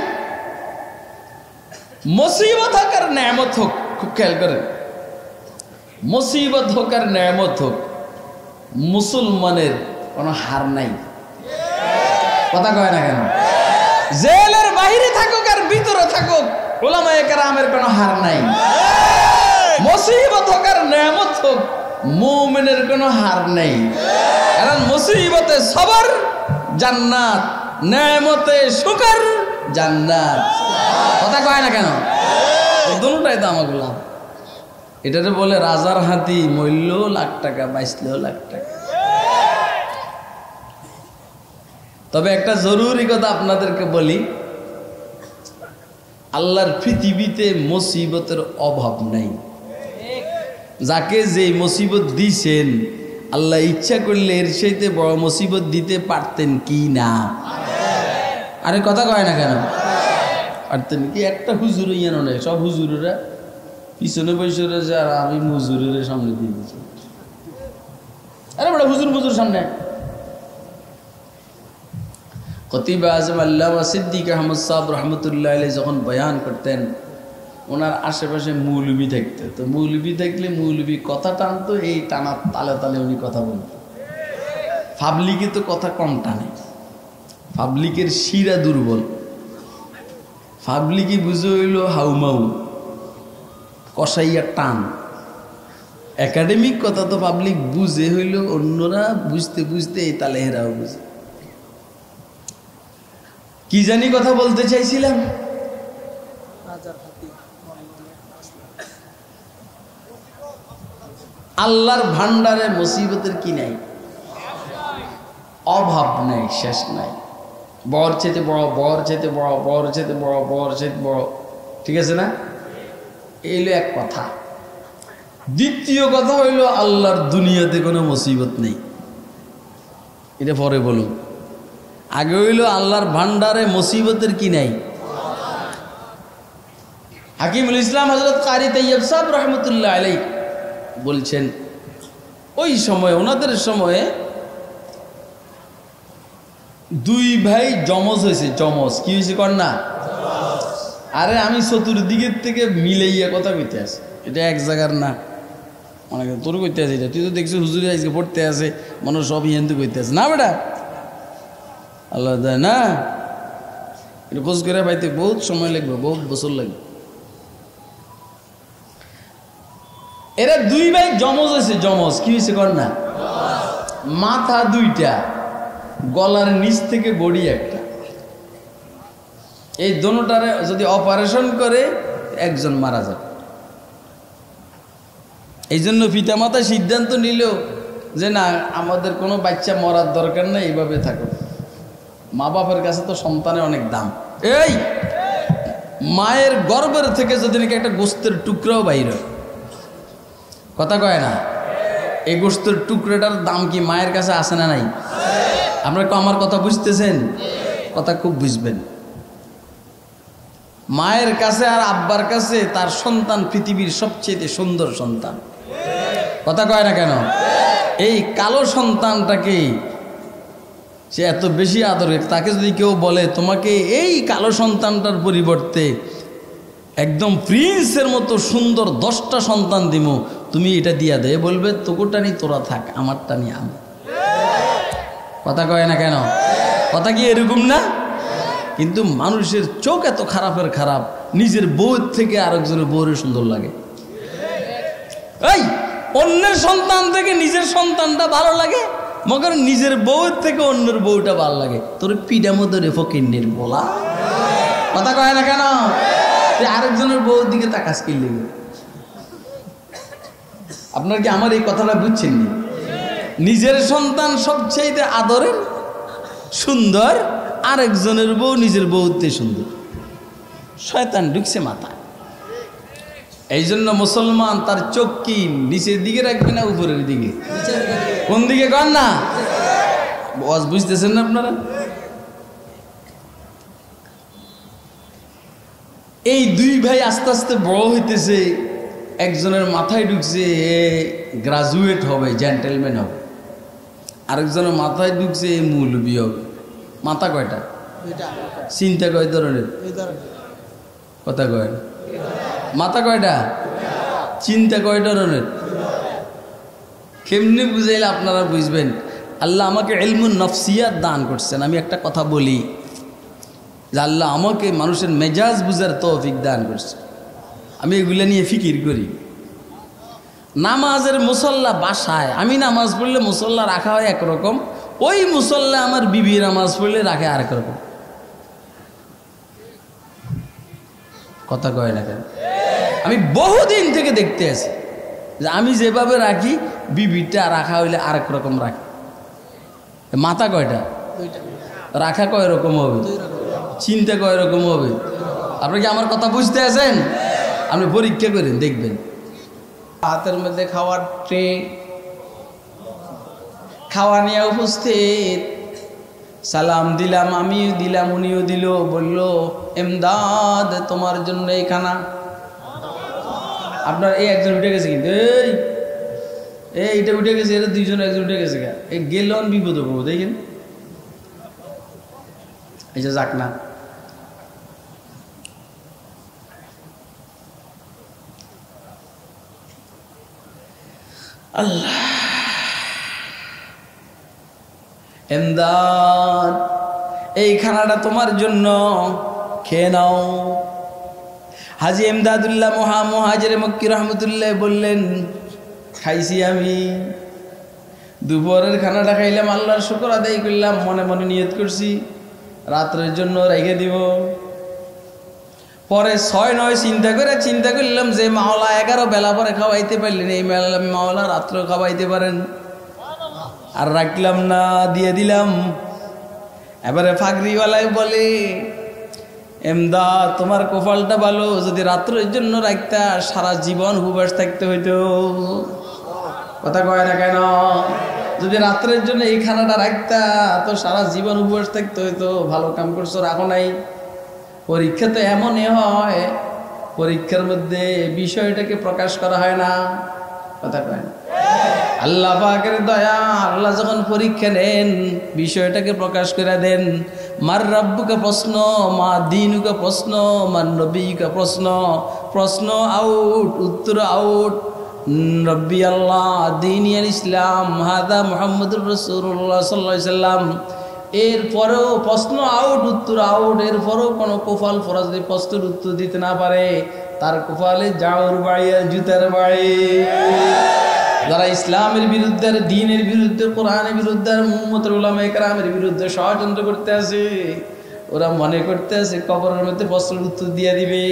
[SPEAKER 1] মুসিবত হোক আর নেয়ামত হোক খুব খেয়াল করেন মুসিবত হোক আর নেয়ামত হোক মুসলমানের কোনো হার নাই কথা কয় না কেন? জেলের বাইরে থাকুক আর ভিতরে থাকুক উলামায়ে কেরামের কোনো হার নাই। মুসিবত হোক আর নেয়ামত হোক মুমিনের কোনো হার নেই। কারণ মুসিবতে সবর জান্নাত নেয়ামতে শুকর জান্নাত কথা কয় না কেন? দুটোটাই তো আমার গোলাম। এটাতে বলে রাজার হাতি মরলেও লাখ টাকা বাঁচলেও লাখ টাকা। তবে একটা জরুরি কথা আপনাদেরকে বলি আল্লাহর পৃথিবীতে মুসিবতের অভাব নাই। যাকে যে মুসিবত দিয়েছেন আল্লাহ ইচ্ছা করলে এর চাইতে বড় মুসিবত দিতে পারতেন কি না? আরে কথা কয় না কেন? পারতেন কি? একটা হুজুর ইয়ানো নেই সব হুজুরেরা পিছনে বসে যারা আমি মুজুরের সামনে দিয়ে দিচ্ছি আরে বড় হুজুর সামনে। খতিব আজম আল্লামা সিদ্দিক আহমদ সাহেব রহমতুল্লাহ আলাইহি যখন বয়ান করতেন, ওনার আশেপাশে মৌলবি থাকতো। তো মৌলবি থাকলে মৌলবি কথা টানতো, এই টানার তালে তালে উনি কথা বলতেন। পাবলিকে তো কথা কম টানে, পাবলিকের শিরা দুর্বল। পাবলিকে বুঝে হইল হাউমাউ, কষাইয়া টান। একাডেমিক কথা তো পাবলিক বুঝে হইল, অন্যরা বুঝতে বুঝতে এই তালে হেরাও বুঝে। কি জানি কথা বলতে চাইছিলাম, আল্লাহর ভান্ডারে মুসিবতের কি নাই, অভাব নাই, শেষ নাই। বর চেতে বড়, বর চেতে বড়, বর চেতে বড়, বর চেতে বড়, ঠিক আছে না? এই হলো এক কথা। দ্বিতীয় কথা হইল আল্লাহর দুনিয়াতে কোনো মুসিবত নেই, এটা পরে বলুন। আগে হইল আল্লাহর ভান্ডারে মুসিবতের কি নাই। হাকিমুল ইসলাম হযরত কারি তাইয়্যিব সাহেব রহমতুল্লাহ আলাইহি বলছেন, ওই সময় ওনাদের সময়ে দুই ভাই জমজ হয়েছে। জমজ কি হয়েছে কন্যা? আরে আমি চতুর্দিকের থেকে মিলাইয়া কথা কইতে আছে, এটা এক জায়গার না। অনেক তোর কইতে আছে এটা, তুই তো দেখছিস হুজুরে আজকে পড়তে আছে, মানুষ সব হিন্দু কইতে আছে না বেটা, আল্লাহ দেয় না। এটা খোঁজ করে পাইতে বহুত সময় লাগবে, বহুত বছর লাগবে। এরা দুই ভাই জমজ হয়েছে। জমজ কি হয়েছে কন্যা? মাথা দুইটা, গলার নিচ থেকে বডি একটা। এই দোনোটারে যদি অপারেশন করে একজন মারা যাবে। এই জন্য পিতামাতা সিদ্ধান্ত নিল যে না, আমাদের কোনো বাচ্চা মরার দরকার নেই, এইভাবে থাকো। মা বাপের কাছে তো সন্তানের অনেক দাম। এই মায়ের গর্ভের থেকে যদি নাকি একটা গোস্তের টুকরাও বাইর হয়, কথা কয় না, এই গোস্তের টুকরাটার দাম কি মায়ের কাছে আসে না নাই? আপনারা আমার কথা বুঝতেছেন? কথা খুব বুঝবেন। মায়ের কাছে আর আব্বার কাছে তার সন্তান পৃথিবীর সবচেয়ে সুন্দর সন্তান, কথা কয় না কেন? এই কালো সন্তানটাকে সে এত বেশি আদর। তাকে যদি কেউ বলে তোমাকে এই কালো সন্তানটার পরিবর্তে একদম প্রিন্সের মতো সুন্দর 10টা সন্তান দিমু, তুমি এটা দিয়া দে, বলবে তোরটা নি তোরা থাক, আমারটা নি আমি। কথা কয় না কেন? কথা কি এরকম না? কিন্তু মানুষের চোখ এত খারাপের খারাপ, নিজের বউয়ের থেকে আরেকজনের বউয়ের সুন্দর লাগে। এই অন্যের সন্তান থেকে নিজের সন্তানটা ভালো লাগে, মগর নিজের বউয়ের থেকে অন্যের বউটা ভালো লাগে। তোর পিডা মতো রে ফকিন্নির বলা, কথা কয় না কেন? আরেকজনের বউর দিকে তাকাস কি লেগে? আপনার কি আমার এই কথাটা বুঝছেন? নিজের সন্তান সবচেয়ে আদরের সুন্দর, আরেকজনের বউ নিজের বউতে সুন্দর। শয়তান ঢুকছে মাথায়। এই জন্য মুসলমান তার চোখ কি নিচের দিকে রাখবে না উপরের দিকে? কোন দিকে কর না? বস বুঝতেছেন না আপনারা? এই দুই ভাই আস্তে আস্তে বড় হইতেছে। একজনের মাথায় ঢুকছে গ্রাজুয়েট হবে, জেন্টেলম্যান হবে। আরেকজনের মাথায় ঢুকছে মৌলবি হবে। মাথা কয়টা? চিন্তা কয় ধরনের? কথা কয় মাথা কয়টা? চিন্তা কয় ধরনের? কেমনি বুঝাইলে আপনারা বুঝবেন? আল্লাহ আমাকে ইলমুন নফসিয়াত দান করছেন। আমি একটা কথা বলি যে আল্লাহ আমাকে মানুষের মেজাজ বুঝার তৌফিক দান করছে। আমি এগুলো নিয়ে ফিকির করি। নামাজের মুসল্লা বাসায় আমি নামাজ পড়লে মুসল্লা রাখা হয় একরকম, ওই মুসল্লা আমার বিবি নামাজ পড়লে রাখে আরেক রকম। কথা কয় না কেন? আমি বহুদিন থেকে দেখতে আছি যে আমি যেভাবে রাখি বিবিটা রাখা হইলে আরেক রকম রাখি। মাথা কয়টা? রাখা কয় রকম হবে? চিন্তা কয় রকম হবে? আপনি কি আমার কথা বুঝতে আছেন? আপনি পরীক্ষা করেন দেখবেন। হাতের মধ্যে খাওয়ার ট্রে, খাওয়া নিয়ে উপস্থিত। সালাম দিলাম, আমিও দিলাম, উনিও দিল। বলল এমদাদ তোমার জন্য এই খানা। আপনার এই একজন উঠে গেছে কিন্তু এই এইটা উঠে গেছে, এটা দুইজন একজন উঠে গেছে গা, এই গেল বিপদ করবো দেখেন। এই যে যাক না, আল্লাহ এমদাদ, এই খানাটা তোমার জন্য, খেয়ে নাও। হাজী এমদাদুল্লাহ মুহাজির মক্কি রহমতুল্লাহ বললেন, খাইছি আমি, দুপুরের খানাটা খাইলাম, আল্লাহর শুকর আদায় করলাম, মনে মনে নিয়ত করছি রাত্রের জন্য রেখে দিব। পরে 6-9 চিন্তা করলাম যে মাওলা 11 বেলা পরে খাওয়াইতে পারলেন, এই মাওলা রাত্রে খাওয়াইতে পারেন। আর রাখলাম না, দিয়ে দিলাম। এবারে ফাগরিওয়ালায় বলে, এমদাদ তোমার কপালটা ভালো, যদি রাত্রের জন্য রাখতা সারা জীবন উপবাস থাকতে হইতো। কথা কয় না কেন? যদি রাত্রের জন্য এই খানাটা রাখতা তো সারা জীবন উপবাস থাকতে হইতো। ভালো কাম করছো, রাখো নাই। পরীক্ষা তো এমনই হয়, পরীক্ষার মধ্যে বিষয়টাকে প্রকাশ করা হয় না। কথা কয় না? আল্লাহ পাকের দয়া, আল্লাহ যখন পরীক্ষা নেন বিষয়টাকে প্রকাশ করে দেন। মার রাব্বুকা প্রশ্ন, মা দীনুকা প্রশ্ন, মার নবীকা প্রশ্ন, প্রশ্ন আউট, উত্তর আউট। রব্বি আল্লাহ, দীনি আল ইসলাম, হাদা মুহাম্মদুর রাসূলুল্লাহ সাল্লাল্লাহু আলাইহি সাল্লাম। এরপরেও প্রশ্ন আউট, উত্তর আউট। এরপরেও কোনো কোফাল ফরা যদি প্রশ্নের উত্তর দিতে না পারে, তার কোফালে জাউর বাড়ি আর জুতার বাড়ি। যারা ইসলামের বিরুদ্ধে, দ্বীনের বিরুদ্ধে, কোরআনের বিরুদ্ধে, উম্মতের উলামায়ে কেরামের বিরুদ্ধে ষড়যন্ত্র করতে আছে, ওরা মনে করতে আছে কবরের মধ্যে প্রশ্নের উত্তর দিয়ে দিবে।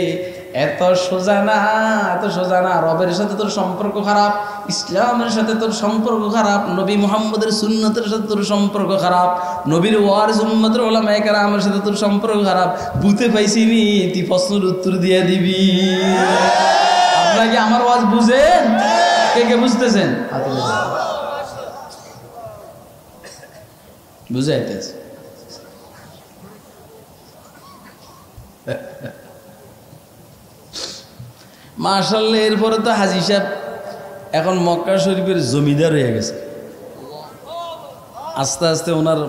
[SPEAKER 1] এত সোজা না, এত সোজা না। রবের সাথে তোর সম্পর্ক খারাপ, ইসলামের সাথে তোর সম্পর্ক খারাপ, নবী মুহাম্মদের সুন্নতের সাথে তোর সম্পর্ক খারাপ, নবীর ওয়ারিস উম্মতের উলামায়ে কেরামের সাথে তোর সম্পর্ক খারাপ। বুঝতে পাইছিনি তুই প্রশ্নের উত্তর দিয়ে দিবি। আপনাকে আমার ওয়াজ বুঝেন? কে কে বুঝতেছেন? বুঝাইতেছে। মাশাআল্লাহ। এরপরে তো হাজী সাহেব এখন মক্কা শরীফের জমিদার হয়ে গেছে। আস্তে আস্তে ওনার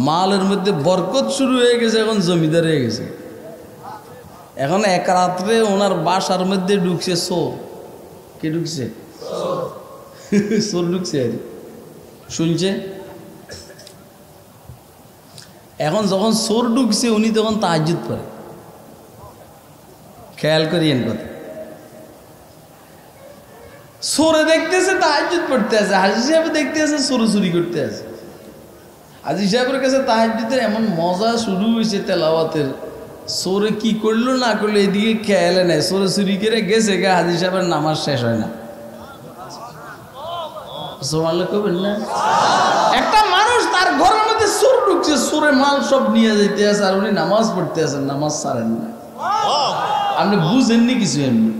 [SPEAKER 1] মালের মধ্যে বরকত শুরু হয়ে গেছে, এখন জমিদার হয়ে গেছে। এখন এক রাত্রে ওনার বাসার মধ্যে ঢুকছে চোর। কে ঢুকছে? চোর ঢুকছে। আর শুনছে। এখন যখন চোর ঢুকছে উনি তখন তাহাজ্জুদ পড়ে। খেয়াল করিয়েন কথা। চোরে দেখতেছে তাহাজ্জুদ পড়তে আছে, হাজী সাহেব দেখতেছে চোরে চুরি করতে আছে। হাজী সাহেবের কাছে তাহাজ্জুদের এমন মজা শুরু হয়েছে তেলাওয়াতের, চোরে কি করলো না করলো এদিকে খেয়ালে নেয়। চোরে চুরি করে গেছে গা, হাজী সাহেবের নামাজ শেষ হয় না। না একটা মানুষ তার ঘরের মধ্যে চোর ঢুকছে, চোরে মাল সব নিয়ে যেতে আছে, আর উনি নামাজ পড়তে আছেন, নামাজ ছাড়েন না। আপনি বুঝেননি কিছু এমনি?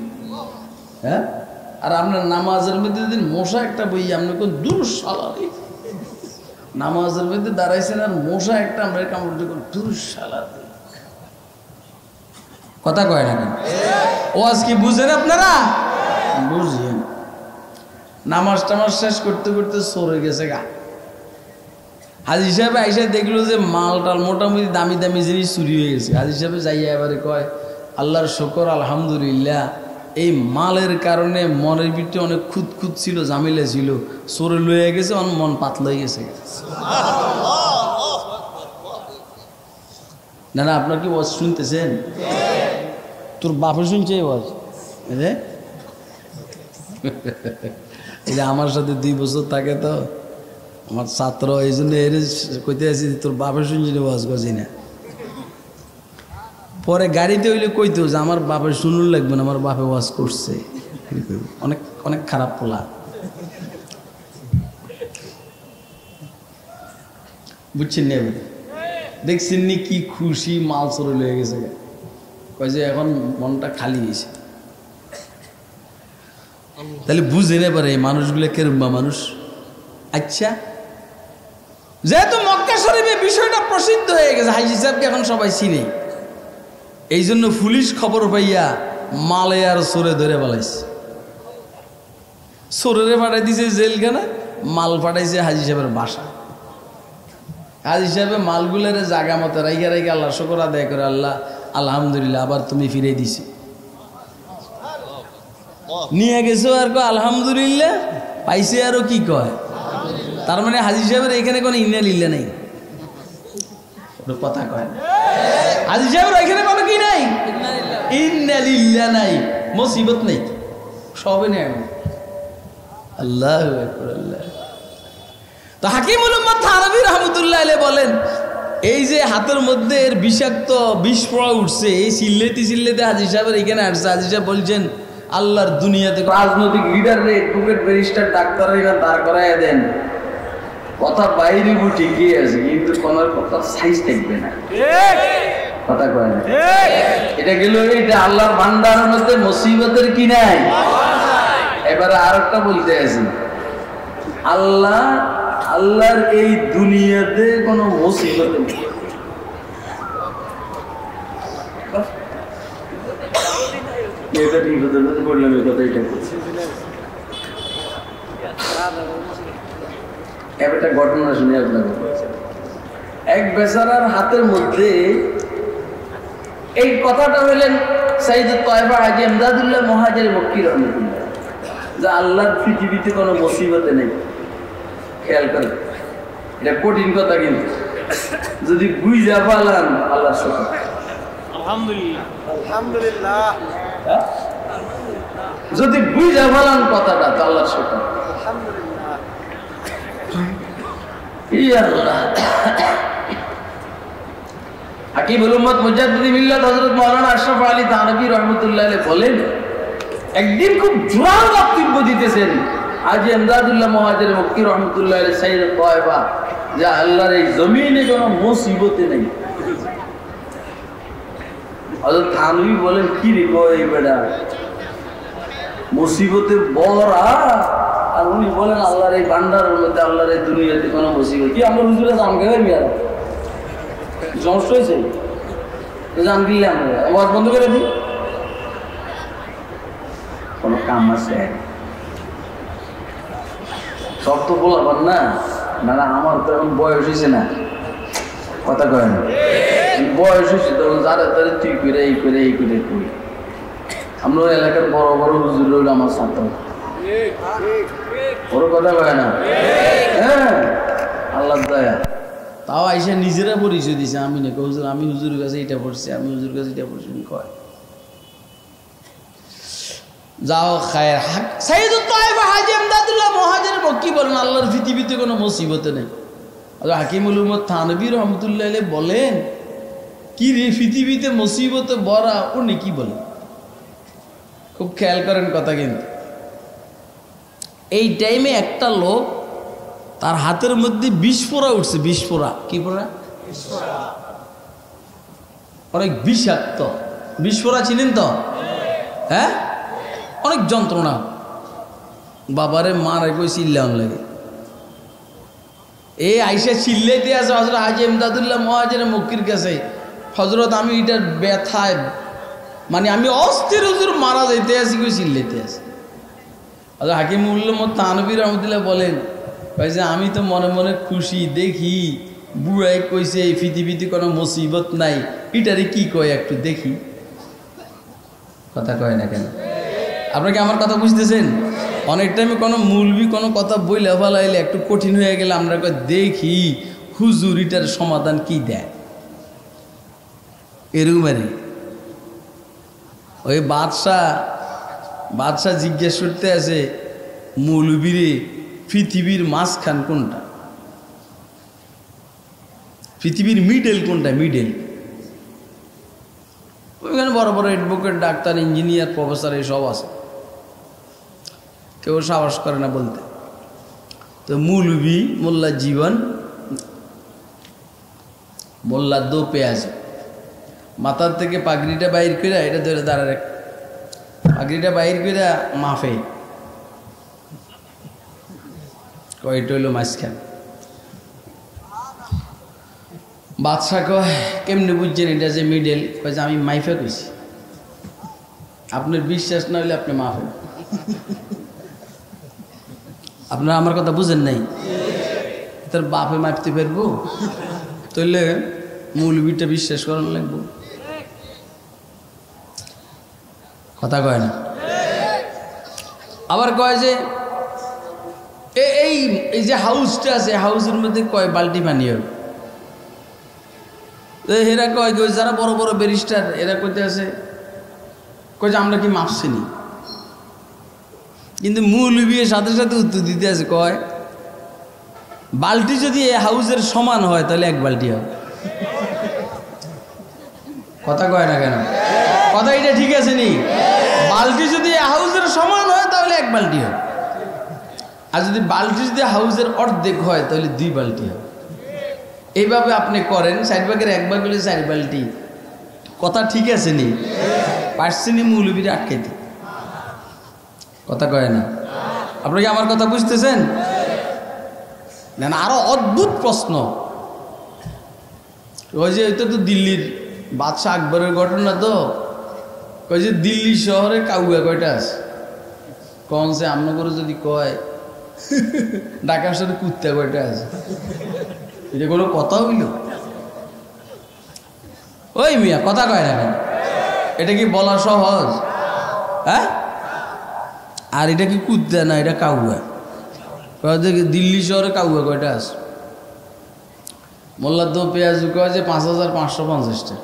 [SPEAKER 1] হ্যাঁ। আর আপনার নামাজের মধ্যে যদি মশা একটা বই, আপনি কোন দূর সালারি নামাজের মধ্যে দাঁড়াইছেন আর মশা একটা আমরা কামড় দিয়ে দূর সালারি। কথা কয় না কেন? ওয়াজ কি বুঝেন আপনারা? বুঝেন। নামাজ টামাজ শেষ করতে করতে সরে গেছে গা। হাজী সাহেব আইসা দেখলো যে মাল টাল মোটামুটি দামি দামি জিনিস চুরি হয়ে গেছে। হাজী সাহেব যাইয়া এবারে কয়, আল্লাহর শুকর, আলহামদুলিল্লাহ, এই মালের কারণে মনের ভিতরে অনেক খুঁত খুঁত ছিল, জামিলা ছিল, সরে লয়ে গেছে, অন মন পাতলা হয়ে গেছে। না না, আপনার কি ওয়াজ শুনতেছেন? তোর বাপে শুনছে এই ওয়াজ? এই যে আমার সাথে 2 বছর থাকে তো আমার ছাত্র, এই জন্য এর কইতে আছি তোর বাপে শুনছি ওয়াজ করছি না। পরে গাড়িতে হইলে কইতো যে আমার বাপের শুনুন লাগবে না, আমার বাপে ওয়াজ করছে। অনেক অনেক খারাপ পোলা। বুঝছেন নি? দেখছেন নি কি খুশি, মাল চরে লয়ে গেছে। কয় যে এখন মনটা খালি হয়েছে। তাহলে বুঝে নে পারে এই মানুষগুলো কেরম্বা মানুষ। আচ্ছা, যেহেতু মক্কা শরীফে বিষয়টা প্রসিদ্ধ হয়ে গেছে, হাজী সাহেবকে এখন সবাই চিনে, এই জন্য পুলিশ খবর পাইয়া মালে আর চোরে ধরে পালাইছে। সোরেরে পাঠাই দিছে জেলখানা, মাল পাঠাইছে হাজি সাহেবের বাসা। হাজি সাহেবের মালগুলোর জায়গা মতো রাইগা রাইগা আল্লাহ শুকর আদায় করে, আল্লাহ আলহামদুলিল্লাহ আবার তুমি ফিরে দিছি। নিয়ে গেছো আর আলহামদুলিল্লাহ পাইছে, আরো কি কয়। তার মানে হাজি সাহেবের এখানে কোনো ইন্নালিল্লাহ নেই, কথা কয় না। হাজি সাহেবের এখানে কোনো কি নাই, ইন্নালিল্লাহ নাই, মুসিবত নেই, সবে নেই। আল্লাহু আকবার, আল্লাহ। তো হাকিমুল উম্মাত থানভী রাহমাতুল্লাহ আলাইহি বলেন, এই যে হাতের মধ্যে এর বিষাক্ত বিষ পড়া উঠছে, এই চিল্লেতে হাজি সাহেবের এখানে আসছে। হাজি সাহেব বলছেন, আল্লাহর দুনিয়াতে রাজনৈতিক লিডার রে, অ্যাডভোকেট, ব্যারিস্টার, ডাক্তার এরা দাঁড় করাইয়া দেন, কথা বাইরে ঠিকই আছে, কিন্তু কোনার কথা সাইজ থাকবে না, কথা কয় না। এটা গেল, এটা আল্লাহর ভান্ডারের মধ্যে মুসিবতের কি নাই। এবারে আর একটা বলতে আছি, আল্লাহর এই দুনিয়াতে কোনো মুসিবত নেই। এটা ঠিক বললাম, এই কথা এটা করছি। একটা ঘটনা শুনে আপনাকে, এক বেচারার হাতের মধ্যে এই কথাটা হইলেন সাইয়্যিদুত তায়েফা হাজী ইমদাদুল্লাহ মুহাজির মক্কি রাহমাতুল্লাহ, যে আল্লাহর পৃথিবীতে কোনো মুসিবত নেই। খেয়াল করেন, এটা কঠিন কথা, কিন্তু যদি বুঝা পালান আল্লাহ শুকর, আলহামদুলিল্লাহ, আলহামদুলিল্লাহ। যদি বুঝা পালান কথাটা তো আল্লাহ শুকর, আলহামদুলিল্লাহ। হাকিমুল উম্মত মুজাদ্দিদ মিল্লাত হযরত মাওলানা আশরাফ আলী থানভী রাহমাতুল্লাহ আলাইহি বলেন, একদিন খুব জোরালো বক্তব্য দিতেছেন হাজী ইমদাদুল্লাহ মুহাজির মক্কি রাহমাতুল্লাহ আলাইহি সাইয়্যিদ তায়েফা, যে আল্লাহর এই জমিনে কোনো মুসিবত নেই। হযরত থানভী বলেন, কি রে কয় এই বেটা, মুসিবতে বড়া, আর উনি বলেন আল্লাহর এই ভান্ডারের মধ্যে, আল্লাহর এই দুনিয়াতে কোনো মুসিবত কি। আমরা হুজুরে জান গেলে মিয়া সমস্যা হয়েছে, জান দিলে আমরা আওয়াজ বন্ধ করে দিই, কোনো কাম আছে সব তো বলাবার না। না না, আমার তো এখন বয়স হয়েছে না, কথা কয় না, বয়স হয়েছে তখন যারা তারা তুই করে এই করে এই করে করি। আমরা এলাকার বড় বড় হুজুর হইল আমার ছাত্র, ওর কথা কয় না। হ্যাঁ, আল্লাহ দয়া। তাও আইসা নিজেরা পরিচয় দিছে, আমি না হুজুর, আমি হুজুরের কাছে এটা পড়ছি, আমি হুজুরের কাছে এটা পড়ছি কয়। যাও খায়ের। সাইয়্যিদুত তায়েফা হাজী ইমদাদুল্লাহ মুহাজির মক্কি বলেন, আল্লাহর পৃথিবীতে কোনো মুসিবত নেই। হাকিমুল উম্মত থানভী রাহমাতুল্লাহ আলাইহি বলেন, কি রে পৃথিবীতে মুসিবতে ভরা, উনি কি বলেন, খুব খেয়াল করেন কথা। কিন্তু এই টাইমে একটা লোক, তার হাতের মধ্যে বিষ ফোঁড়া উঠছে, বিষ ফোঁড়া, কি ফোঁড়া, অনেক বিষাক্ত বিষ ফোঁড়া, ছিলেন তো? হ্যাঁ, অনেক যন্ত্রণা, বাবারে মারে কই চিল্লান লাগে। এই আইসা চিল্লাইতে আছে হযরত হাজী ইমদাদুল্লাহ মুহাজির মক্কির কাছে, হযরত আমি এটার ব্যথায়, মানে আমি অস্থির, হুজুর মারা যাইতে আছি, কই চিল্লাইতে আছে। হযরত হাকিমুল উম্মত থানভী রাহমাতুল্লাহ বলেন, যে আমি তো মনে মনে খুশি, দেখি বুড়াই কইছে এই পৃথিবীতে কোনো মুসিবত নাই, এটারে কি কয় একটু দেখি। কথা কয় না কেন? আপনাকে আমার কথা বুঝতেছেন? অনেক টাইমে কোনো মৌলবি কোনো কথা বইলে ফেলাইলে একটু কঠিন হয়ে গেলে আমরা দেখি হুজুর এটার সমাধান কি দেয়। এরকমেরই ওই বাদশাহ জিজ্ঞেস করতে আছে, মৌলবীরে পৃথিবীর মাঝখান কোনটা, পৃথিবীর মিডল কোনটা, মিডল। ওইখানে বড় বড় অ্যাডভোকেট, ডাক্তার, ইঞ্জিনিয়ার, প্রফেসর এইসব আছে, কেউ সাহস করে না বলতে। তো মৌলবী মোল্লা জীবন, মোল্লা দো পেঁয়াজ, মাথার থেকে পাগড়িটা বাইর করে এটা ধরে দাঁড়ায়, পাগড়িটা বাইর করে মাফে কয়টা হইল মাঝখান। বাদশাহ কয়, কেমনে বুঝছেন এটা যে মিডল? কয় যে আমি মাইফে কইছি, আপনার বিশ্বাস না হলে আপনি মাফেন। আপনারা আমার কথা বুঝেন নাই? তার বাপে মাপতে পারবো? তাইলে মৌলবীটা বিশ্বাস করানো লাগবো। কথা কয় না। আবার কয় যে এই এই যে হাউসটা আছে, হাউসের মধ্যে কয় বালতি পানি হবে। এরা কয় যারা বড় বড় ব্যারিস্টার এরা কইতে আছে, কয় যে আমরা কি মাপছিনি, কিন্তু মৌলবীর সাথে সাথে উত্তর দিতে আছে, কয় বালতি যদি এই হাউসের সমান হয় তাহলে এক বালতি হবে। কথা কয় না কেন? কথা এটা ঠিক আছে নি? বালতি যদি হাউসের সমান হয় তাহলে এক বালতি হয়, আর যদি বালতি যদি হাউসের অর্ধেক হয় তাহলে 2 বালতি হয়। এইভাবে আপনি করেন, 4 ভাগের 1 ভাগ হলে 4 বালতি। কথা ঠিক আছে নি? পারছিনি মৌলবীর আটকাইতে? কথা কয় না। আপনি কি আমার কথা বুঝতেছেন? না না, আরো অদ্ভুত প্রশ্ন। ওই যে এটা তো দিল্লির বাদশাহ আকবরের ঘটনা, তো কই যে দিল্লি শহরে কাউয়া কয়টা আছে? কন সে আমনা করে যদি কয় ঢাকার সাথে কুত্তা কয়টা আছে? এটা কোনো কথা হইল? ওই মিয়া কথা কয় না কেন? এটা কি বলা সহজ? হ্যাঁ? আর এটা কি কুত্তা না, এটা কাউয়া। দিল্লি শহরে কাউয়া কয়টা আছে? মোল্লা দো পেঁয়াজু কয় যে 5550টা।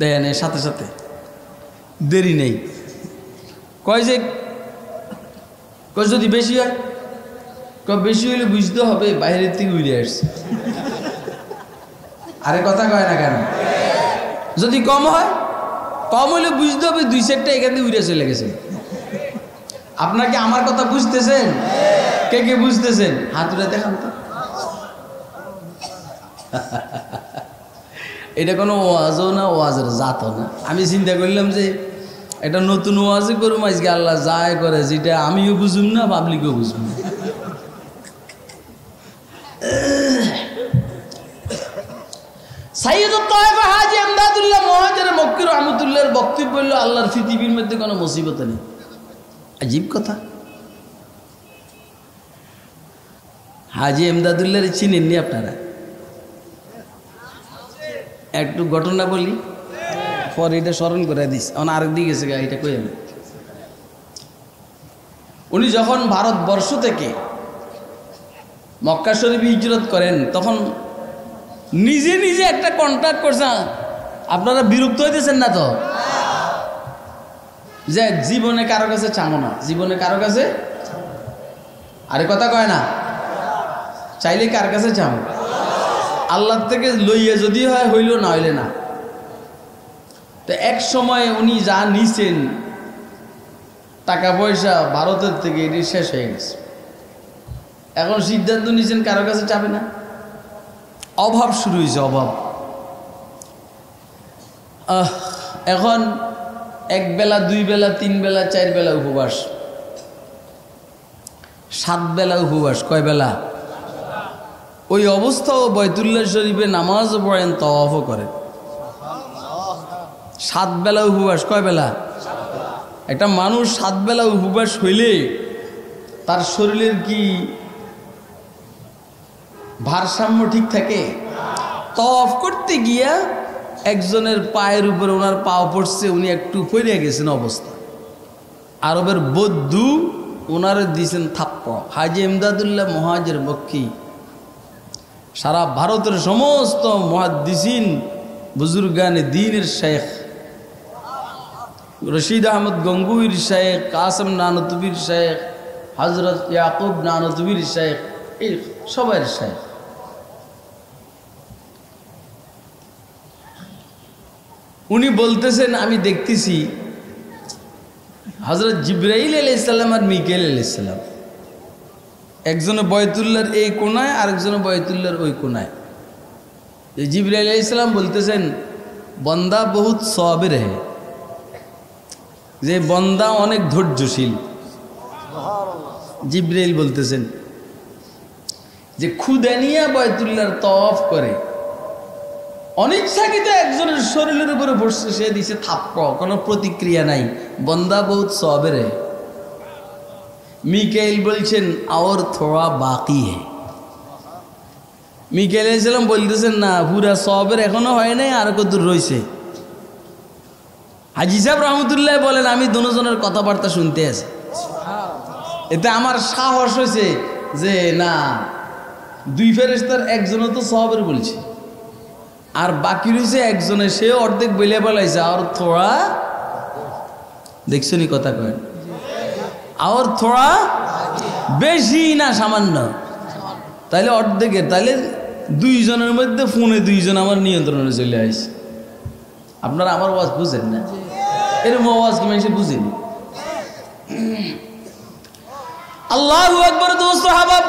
[SPEAKER 1] দেখেন এর সাথে সাথে দেরি নেই, কয় যে কয় যদি বেশি হয়, কয় বেশি হইলে বুঝতে হবে বাইরের থেকে উড়ে আসছে। আরে কথা কয় না কেন? যদি কম হয়, কম হইলে বুঝতে হবে 2 সেটটা এখান থেকে উড়ে চলে গেছে। আপনার কি আমার কথা বুঝতেছেন? কে কে বুঝতেছেন হাত উঠে দেখান তো। এটা কোনো ওয়াজও না, ওয়াজের জাতও না। আমি চিন্তা করলাম যে এটা নতুন ওয়াজে করুম আজকে, আল্লাহ যায় করে, যেটা আমিও বুঝুম না, পাবলিকও বুঝুম না। সাইয়্যিদুত তায়েফা হাজী ইমদাদুল্লাহ মুহাজির মক্কি রাহমাতুল্লাহর বক্তব্য হল, আল্লাহর পৃথিবীর মধ্যে কোনো মুসিবত নেই। আজীব কথা। হাজী ইমদাদুল্লাহর চিনেননি আপনারা? একটু ঘটনা বলি, পরে এটা স্মরণ করে দিস। এখন আরেক দিকে গেছে, এটা কই আমি। উনি যখন ভারতবর্ষ থেকে মক্কা শরীফে হিজরত করেন, তখন নিজে নিজে একটা কন্ট্রাক্ট করছেন। আপনারা বিরক্ত হইতেছেন না তো? যে জীবনে কারো কাছে চামো না, জীবনে কারো কাছে, আরে কথা কয় না, চাইলে কার কাছে চামো? আল্লাহ থেকে লইয়া যদি হয় হইল, না হইলে না। তো এক সময় উনি যা নিছেন টাকা পয়সা ভারতের থেকে, এটি শেষ হয়ে গেছে। এখন সিদ্ধান্ত নিছেন কারো কাছে চাবে না। অভাব শুরু হয়েছে, অভাব। এখন 1 বেলা 2 বেলা 3 বেলা 4 বেলা উপবাস, 7 বেলা উপবাস। কয় বেলা? ওই অবস্থাও বাইতুল্লাহ শরীফে নামাজও পড়েন, তাওয়াফও করেন। 7 বেলা উপবাস। কয় বেলা? একটা মানুষ 7 বেলা উপবাস হইলে তার শরীরের কি ভারসাম্য ঠিক থাকে? তাওয়াফ করতে গিয়া একজনের পায়ের উপরে ওনার পাও পড়ছে, উনি একটু পড়ে গেছেন অবস্থা। আরবের বদ্দু ওনারে দিয়েছেন থাপ্পড়। হাজী ইমদাদুল্লাহ মুহাজির মক্কি সারা ভারতের সমস্ত মুহাদ্দিসিন বুজুর্গানে দ্বীনের শেখ, রশিদ আহমদ গঙ্গুহির শেখ, কাসেম নানতুবির শেখ, হজরত ইয়াকুব নানতুবির শেখ, এই সবার শেখ। উনি বলতেছেন, আমি দেখতেছি হজরত জিবরাইল আলাইহিস সালাম আর মিকাইল আলাইহিস সালাম, একজনে বয়তুল্লাহর এই কোনায়, আরেকজনে বয়তুল্লাহর ওই কোনায়। জিবরাইল আলাইহিস সালাম বলতেছেন, বন্দা বহুত সবির হে, যে বন্দা অনেক ধৈর্যশীল। জিবরাইল বলতেছেন যে খুদানিয়া বয়তুল্লাহর তওয়াফ করে, অনিচ্ছাকৃত একজনের শরীরের উপরে বসছে, সে দিছে থাপ্পড়, কোনো প্রতিক্রিয়া নাই। বন্দা বহুত সবের। মিকাইল বলছেন और थोड़ा बाकी है। মিকাইল আলাইহিস সালাম বলতেছেন না, পুরা সবের এখনো হয় নাই, আর কত দূর রয়েছে। হাজী সাহেব রহমতুল্লাহ বলেন আমি দুজনের কথাবার্তা শুনতে আছি, এতে আমার সাহস হয়েছে যে না, দুই ফেরেশতার একজনও তো সবের বলছে, আর বাকি রয়েছে একজনে, সে অর্ধেক বলে বলাইছে আর থোড়া। দেখছনি কথা কয়, আর থোড়া বেশি না সামান্য, তাইলে অর্ধেকের, তাইলে দুইজনের মধ্যে ফোনে দুইজন আমার নিয়ন্ত্রণে চলে আসছে। আপনারা আমার আওয়াজ বুঝেন না, এরকম আওয়াজ কি মানুষ বুঝেনি? আল্লাহু আকবার। দোস্ত হাবাব,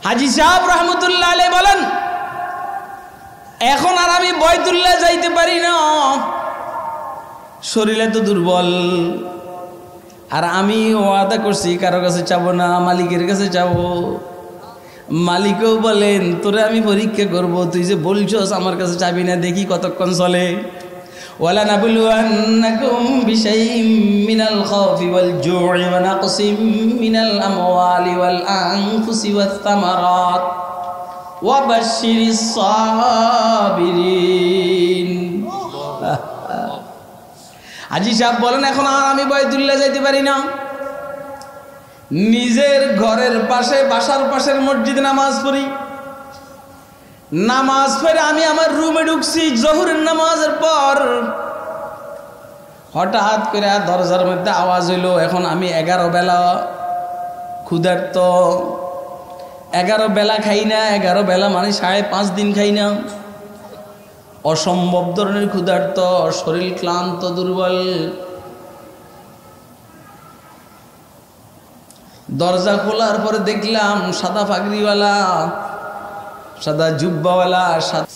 [SPEAKER 1] হাজী সাহেব রহমতুল্লাহ আলাইহি বলেন এখন আর আমি বাইতুল্লাহ যাইতে পারি না, শরীরে তো দুর্বল, আর আমি ওয়াদা করছি কারো কাছে চাবো না, মালিকের কাছে চাবো। মালিকও বলেন তোরে আমি পরীক্ষা করব, তুই যে বলছস আমার কাছে চাবি না, দেখি কতক্ষণ চলে। ওয়ালা নাবলুয়ান্নাকুম বিশাইইম মিনাল খাউফি ওয়াল জু'i ওয়া নাকসিম মিনাল আমওয়ালি ওয়াল আনফুসি ওয়াত থামারাত ওয়া বাশশিরিস সাবিরিন। হাজী সাহেব বলেন এখন আর আমি বাইতুল্লাহ যাইতে পারি না। নিজের ঘরের পাশে, বাসার পাশের মসজিদে নামাজ পড়ি, নামাজ পড়ে আমি আমার রুমে ঢুকছি জোহরের নামাজের পর, হঠাৎ করে দরজার মধ্যে আওয়াজ হইল। এখন আমি 11 বেলা ক্ষুধার্ত, 11 বেলা খাই না, 11 বেলা মানে 5.5 দিন খাই না, অসম্ভব ধরনের ক্ষুধার্ত, শরীর ক্লান্ত দুর্বল। দরজা খোলার পরে দেখলাম সাদা পাগড়িওয়ালা, সাদা জুব্বাওয়ালা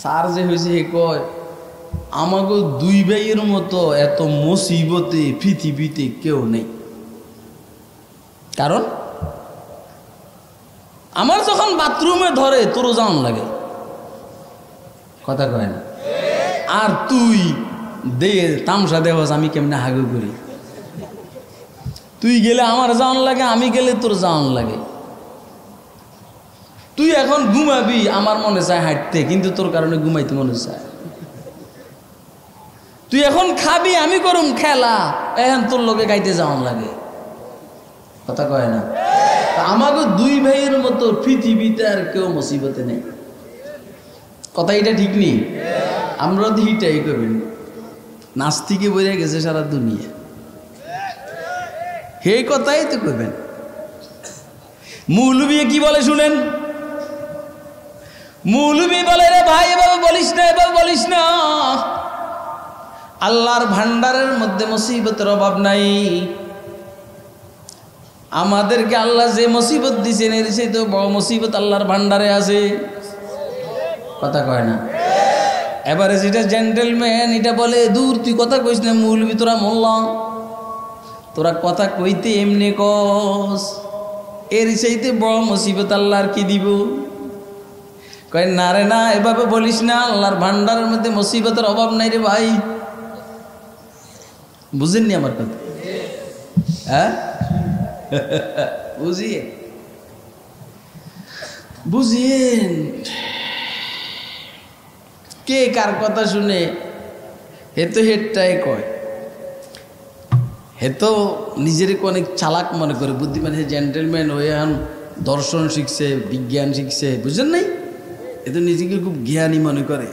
[SPEAKER 1] স্যার যে হয়েছে, হে কয় আমাকে দুই ভাইয়ের মতো এত মুসিবতে পৃথিবীতে কেউ নেই। কারণ আমার যখন বাথরুমে ধরে তোরও যাওয়ান লাগে, কথা কয় না, আর তুই দে তামসা দেওয়াস আমি কেমনে হাগু করি, তুই গেলে আমার যাওয়ান লাগে, আমি গেলে তোর যাওয়ান লাগে। তুই এখন ঘুমাবি, আমার মনে চায় হাঁটতে, কিন্তু তোর কারণে ঘুমাইতে মনে চায়। তুই এখন খাবি, আমি করুম খেলা, এখন তোর লোকে গাইতে যাওয়ান লাগে, কথা কয় না। আমাকে দুই ভাইয়ের মতো পৃথিবীতে আর কেউ মুসিবতে নেই, কথা এটা ঠিক নেই। আমরা তো হিটাই করবেন, নাস্তিকে বইরে গেছে সারা দুনিয়া, হে কথাই তো করবেন। মৌলবী কি বলে শুনেন, মৌলবী বলে রে ভাই এভাবে বলিস না, এভাবে বলিস না, আল্লাহর ভান্ডারের মধ্যে মুসিবতের অভাব নাই। আমাদেরকে আল্লাহ যে মুসিবত দিয়েছেন এর সেই তো বড় মুসিবত আল্লাহর ভান্ডারে আছে, কথা কয় না। এবারে যেটা জেন্টেলম্যান এটা বলে দূর তুই কথা কইস না, মৌলবী তোরা মোল্লা, তোরা কথা কইতে এমনি কস, এর চাইতে বড় মুসিবত আল্লাহর কি দিব? কয় না রে না, এভাবে বলিস না, আল্লাহর ভান্ডারের মধ্যে মুসিবতের অভাব নাই রে ভাই। বুঝেননি আমার কথা? হ্যাঁ বুঝিয়ে বুঝিয়েন, কে কার কথা শুনে হেতো হেটটাই কয়, হেতো নিজের অনেক চালাক মনে করে, বুদ্ধিমান, হে জেন্টেলম্যান হয়ে দর্শন শিখছে, বিজ্ঞান শিখছে, বুঝেন নাই, এ তো নিজেকে খুব জ্ঞানী মনে করে।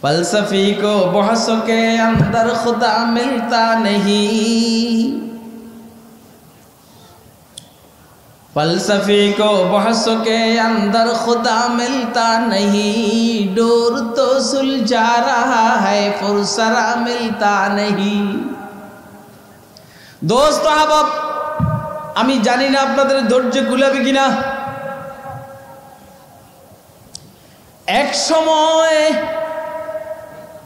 [SPEAKER 1] ফলসফি কো বহস কে अंदर खुदा मिलता नहीं, फलसफी को बहस के अंदर खुदा मिलता नहीं, डोर तो सुलझा रहा है फुरसरा मिलता नहीं। दोस्त अहबाब, আমি জানি না আপনাদের ধৈর্য কুলাবে কিনা। এক সময়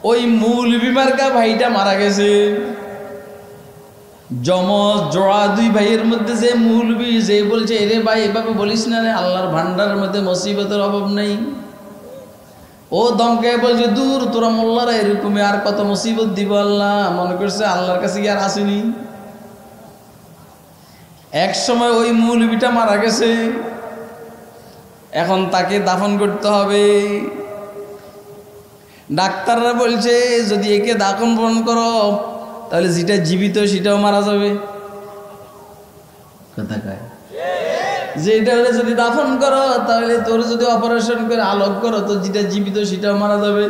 [SPEAKER 1] ওই মৌলভী মার্কা ভাইটা মারা গেছে, জমজ জোড়া দুই ভাইয়ের মধ্যে যে মৌলভী, যে বলছে এরে ভাই এভাবে বলিস না রে, আল্লাহর ভান্ডারের মধ্যে মুসিবতের অভাব নেই, ও দমকে বলছে দূর তোরা মোল্লারা এরকমই আর কত মুসিবত দিব আল্লাহ, মনে করছে আল্লাহর কাছে কি আর আসেনি। এক সময় ওই মৌলবীটা মারা গেছে, এখন তাকে দাফন করতে হবে। ডাক্তাররা বলছে যদি একে দাফন করো তাহলে যেটা জীবিত সেটাও মারা যাবে। কথা কয় যে এটা হলে যদি দাফন করো তাহলে তোর যদি অপারেশন করে আলোক করো তো যেটা জীবিত সেটাও মারা যাবে।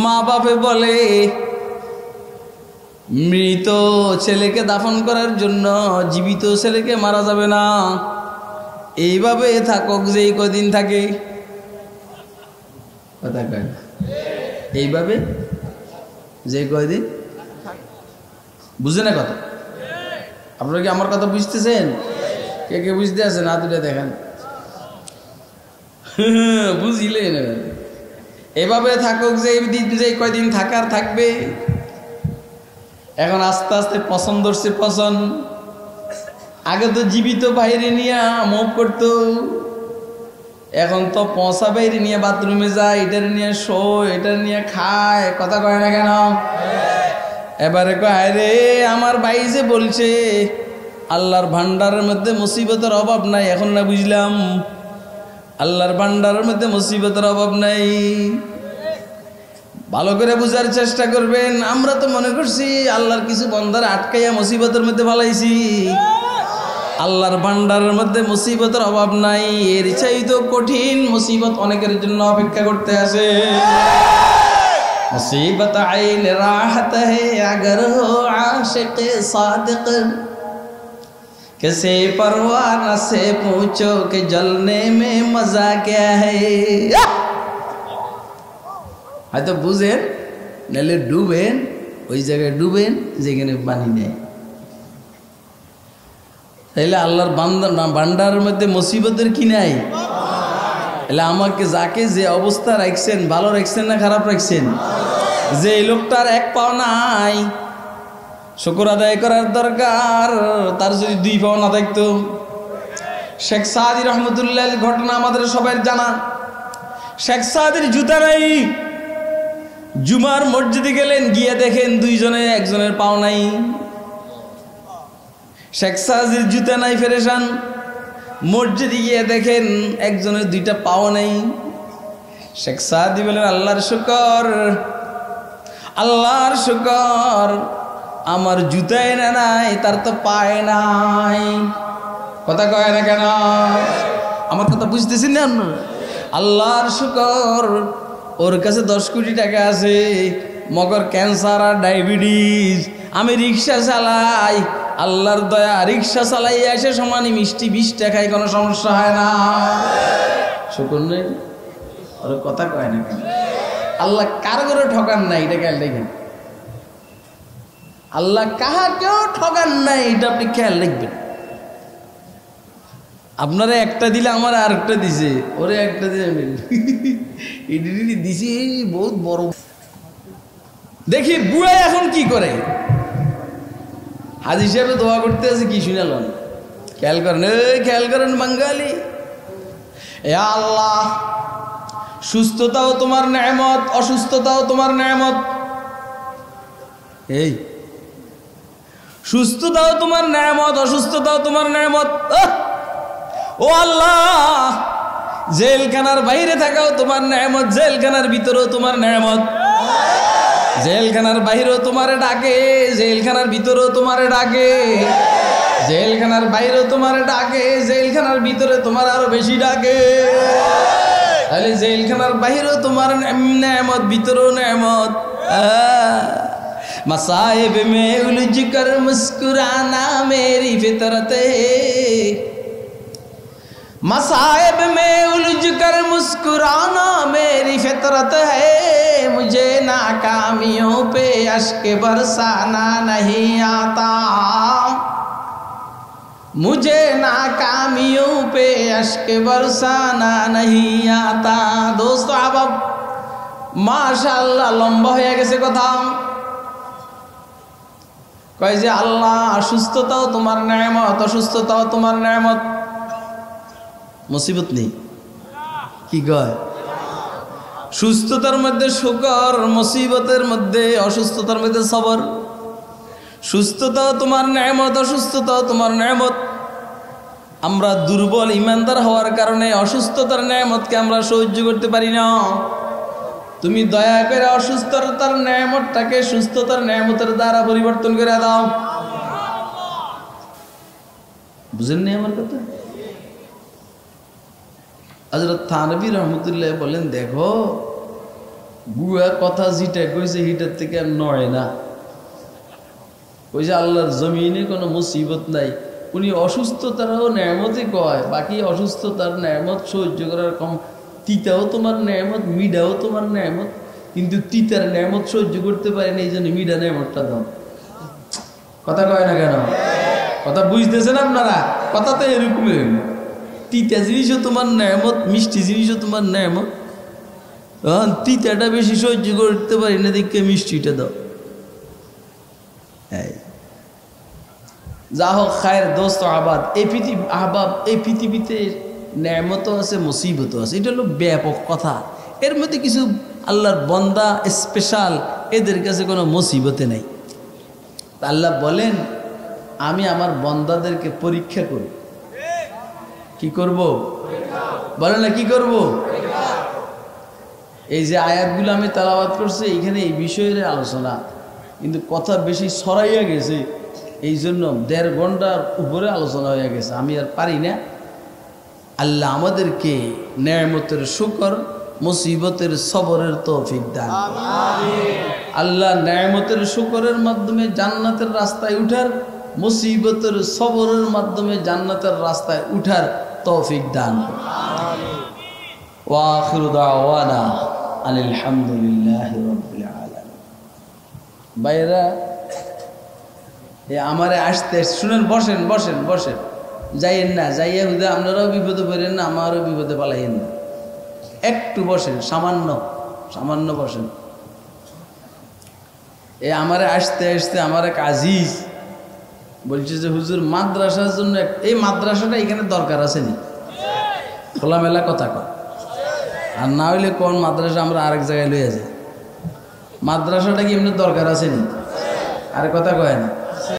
[SPEAKER 1] মা বাপে বলে মৃত ছেলেকে দাফন করার জন্য জীবিত ছেলেকে মারা যাবে না, এইভাবে থাকুক যেই কদিন থাকে। কথা কয় এইভাবে যে কয়দিন, বুঝে না কথা? আপনারা কি আমার কথা বুঝতেছেন? কে কে বুঝতে আছেন হাত উঠে দেখান। বুঝিলেন? এভাবে থাকুক যে কয়দিন থাকার থাকবে। এখন আস্তে আস্তে পছন্দ হচ্ছে পছন্দ। আগে তো জীবিত বাইরে নিয়ে মুভ করতো, এখন তো পচা বাইরে নিয়ে বাথরুমে যায়, এটার নিয়ে শো, এটার নিয়ে খায়। কথা কয় না কেন? এবারে কয় রে আমার ভাই যে বলছে আল্লাহর ভান্ডারের মধ্যে মুসিবতের অভাব নাই, এখন না বুঝলাম আল্লাহর ভান্ডারের মধ্যে মুসিবতের অভাব নাই। ভালো করে বুঝার চেষ্টা করবেন। আমরা তো মনে করছি আল্লাহর কিছু বান্দার আটকাইয়া মুসিবতের মধ্যে ফালাইছি। আল্লাহর ভান্ডারের মধ্যে মুসিবতের অভাব নাই, এর চাইতে কঠিন মুসিবত অনেকের জন্য অপেক্ষা করতে আছে। मुसीबत आइन राहत है अगर हो आशिक सादिक, किसी परवाना से पूछो कि जलने में मजा क्या है। হয়তো বুঝেন নাহলে ডুবেন, ওই জায়গায় ডুবেন যেখানে পানি নেই। তাইলে আল্লাহর ভান্ডারের মধ্যে মুসিবতের কি নাই? এলে আমাকে যাকে যে অবস্থা রাখছেন, ভালো রাখছেন না খারাপ রাখছেন? যে লোকটার এক পাও নাই, শুকর আদায় করার দরকার। তার যদি দুই পাও না থাকতো। শেখ সাদি রহমতুল্লাহ ঘটনা আমাদের সবাই জানা। শেখ সাদির জুতা নাই, জুমার মসজিদে গেলেন, গিয়ে দেখেন দুইজনে একজনের পাও নাই। শেখ সাদির জুতা নাই, ফেরেশান। মসজিদে গিয়ে দেখেন একজনের দুইটা পাও নেই। শেখ সাদি বলেন আল্লাহর শুকর, আল্লাহর শুকর, আমার জুতায় না নাই, তার তো পায় নাই। কথা কয় না কেন? আমার কথা বুঝতেছেন না আপনারা? আল্লাহর শুকর, ওর কাছে 10 কোটি টাকা আছে, মগর ক্যান্সার আর ডায়াবেটিস। আমি রিক্সা চালাই, আল্লাহর দয়া, রিক্সা চালাই এসে সমানই মিষ্টি 20 টাকায় কোনো সমস্যা হয় না। শুকর নেই, ওর কথা কয় না কেন? আল্লাহ কার করে ঠকান নাই, এটা খেয়াল দেখবেন। আল্লাহ কাহাকেও ঠকান নাই, এটা আপনি খেয়াল রাখবেন। আপনারা একটা দিলে আমার আরেকটা দিছে, ওরে একটা দিছে বহুত বড়। দেখি বুড়া এখন কি করে। হাজি সাহেব দোয়া করতে আছে, কি শুনালেন? খেয়াল করেন, খেয়াল করেন বাঙালি। এ আল্লাহ, সুস্থতাও তোমার নেয়ামত, অসুস্থতাও তোমার নেয়ামত। এই সুস্থতাও তোমার নেয়ামত, অসুস্থতাও তোমার নেয়ামত। ও আল্লাহ, জেলখানার বাইরে থাকাও তোমার নেয়ামত, জেলখানার ভিতরেও তোমার নেয়ামত। জেলখানার বাইরেও তোমারে ডাকে, জেলখানার ভিতরেও তোমারে ডাকে, জেলখানার বাইরেও তোমারে ডাকে, জেলখানার ভিতরে তোমার আরো বেশি ডাকে। তাহলে জেলখানার বাইরেও তোমার নেয়ামত, ভিতরেও নেয়ামত। मसाइब में उलझ कर मुस्कुराना मेरी फितरत है, मसाइब में उलझ कर मुस्कुराना मेरी फितरत है। मुझे नाकामियों पे अश्क बरसाना नहीं आता, मुझे नाकामियों पे अश्क बरसाना नहीं आता। दोस्तों अब माशाअल्लाह लंबा হয়ে গেছে কথা। কয় যে আল্লাহ, অসুস্থতাও তোমার নেয়ামত, অসুস্থতাও তোমার নেয়ামত। মুসিবত নেই, কি কয়? সুস্থতার মধ্যে শুকর, মুসিবতের মধ্যে, অসুস্থতার মধ্যে সবর। সুস্থতাও তোমার নেয়ামত, অসুস্থতাও তোমার নেয়ামত। আমরা দুর্বল ইমানদার হওয়ার কারণে অসুস্থতার নেয়ামতকে আমরা সহ্য করতে পারি না। তুমি দয়া করে অসুস্থতার নেয়ামতটাকে সুস্থতার নেয়ামতের দ্বারা পরিবর্তন করে দাও। বুঝেননি আমার কথা? হযরত থানভী রহমতুল্লাহ বলেন, দেখো বুয়া কথা যেটা কইছে হিটার থেকে আর নড়ে না। কইছে আল্লাহর জমিনে কোনো মুসিবত নাই, উনি অসুস্থতারও নেয়ামতই কয়, বাকি অসুস্থতার নেয়ামত সহ্য করার কম। তিতাও তোমার নেয়ামত, মিডাও তোমার নেয়ামত, কিন্তু তিতার নেয়ামত সহ্য করতে পারে না, এই জন্য মিডা নেয়ামতটা দাও। কথা কয় না কেন? কথা বুঝতেছেন আপনারা? কথা তো এরকমই। তিতা জিনিসও তোমার নেয়ামত, মিষ্টি জিনিসও তোমার নেয়ামত। তিতাটা বেশি সহ্য করতে পারি না, দেখে মিষ্টিটা দাও। যা হোক, খায়ের দোস্ত আহবাব, এই পৃথিবীতে নেয়ামতও আছে, মুসিবতও আছে। এটা হলো ব্যাপক কথা। এর মধ্যে কিছু আল্লাহর বান্দা স্পেশাল, এদের কাছে কোনো মুসিবতে নেই। আল্লাহ বলেন, আমি আমার বান্দাদেরকে পরীক্ষা করি। কি করব? বলেন না, কি করব? এই যে আয়াতগুলো আমি তেলাওয়াত করছি, এখানে এই বিষয়ের আলোচনা, কিন্তু কথা বেশি ছড়াইয়া গেছে, এই জন্য 1.5 ঘন্টার উপরে আলোচনা হয়ে গেছে। আমি আর পারি না। আল্লাহ আমাদেরকে নেয়ামতের শুকর, মুসিবতের সবরের তৌফিক দান। আল্লাহ নেয়ামতের শুকরের মাধ্যমে জান্নাতের রাস্তায় উঠার, মুসিবতের সবরের মাধ্যমে জান্নাতের রাস্তায় উঠার তৌফিক দান। ওয়া আখিরু দাওয়ানা আনিল হামদুলিল্লাহি রাব্বিল আলামিন। বাইরা আমারে আসতে শুনেন, বসেন বসেন বসেন, যাইয়েন না, যাইয়া হুদা আপনারাও বিপদে পড়েন না, আমারও বিপদে পালাইয়েন না। একটু বসেন, সামান্য সামান্য বসেন। আমারে আসতে আসতে আমার এক আজিজ বলছে যে হুজুর মাদ্রাসার জন্য, এই মাদ্রাসাটা এখানে দরকার আছে নি? খোলামেলা কথা কয়, আর না হইলে কোন মাদ্রাসা আমরা আরেক জায়গায় লইয়া যাই। মাদ্রাসাটা কি এমনি দরকার আছে নি? আর কথা কয় না।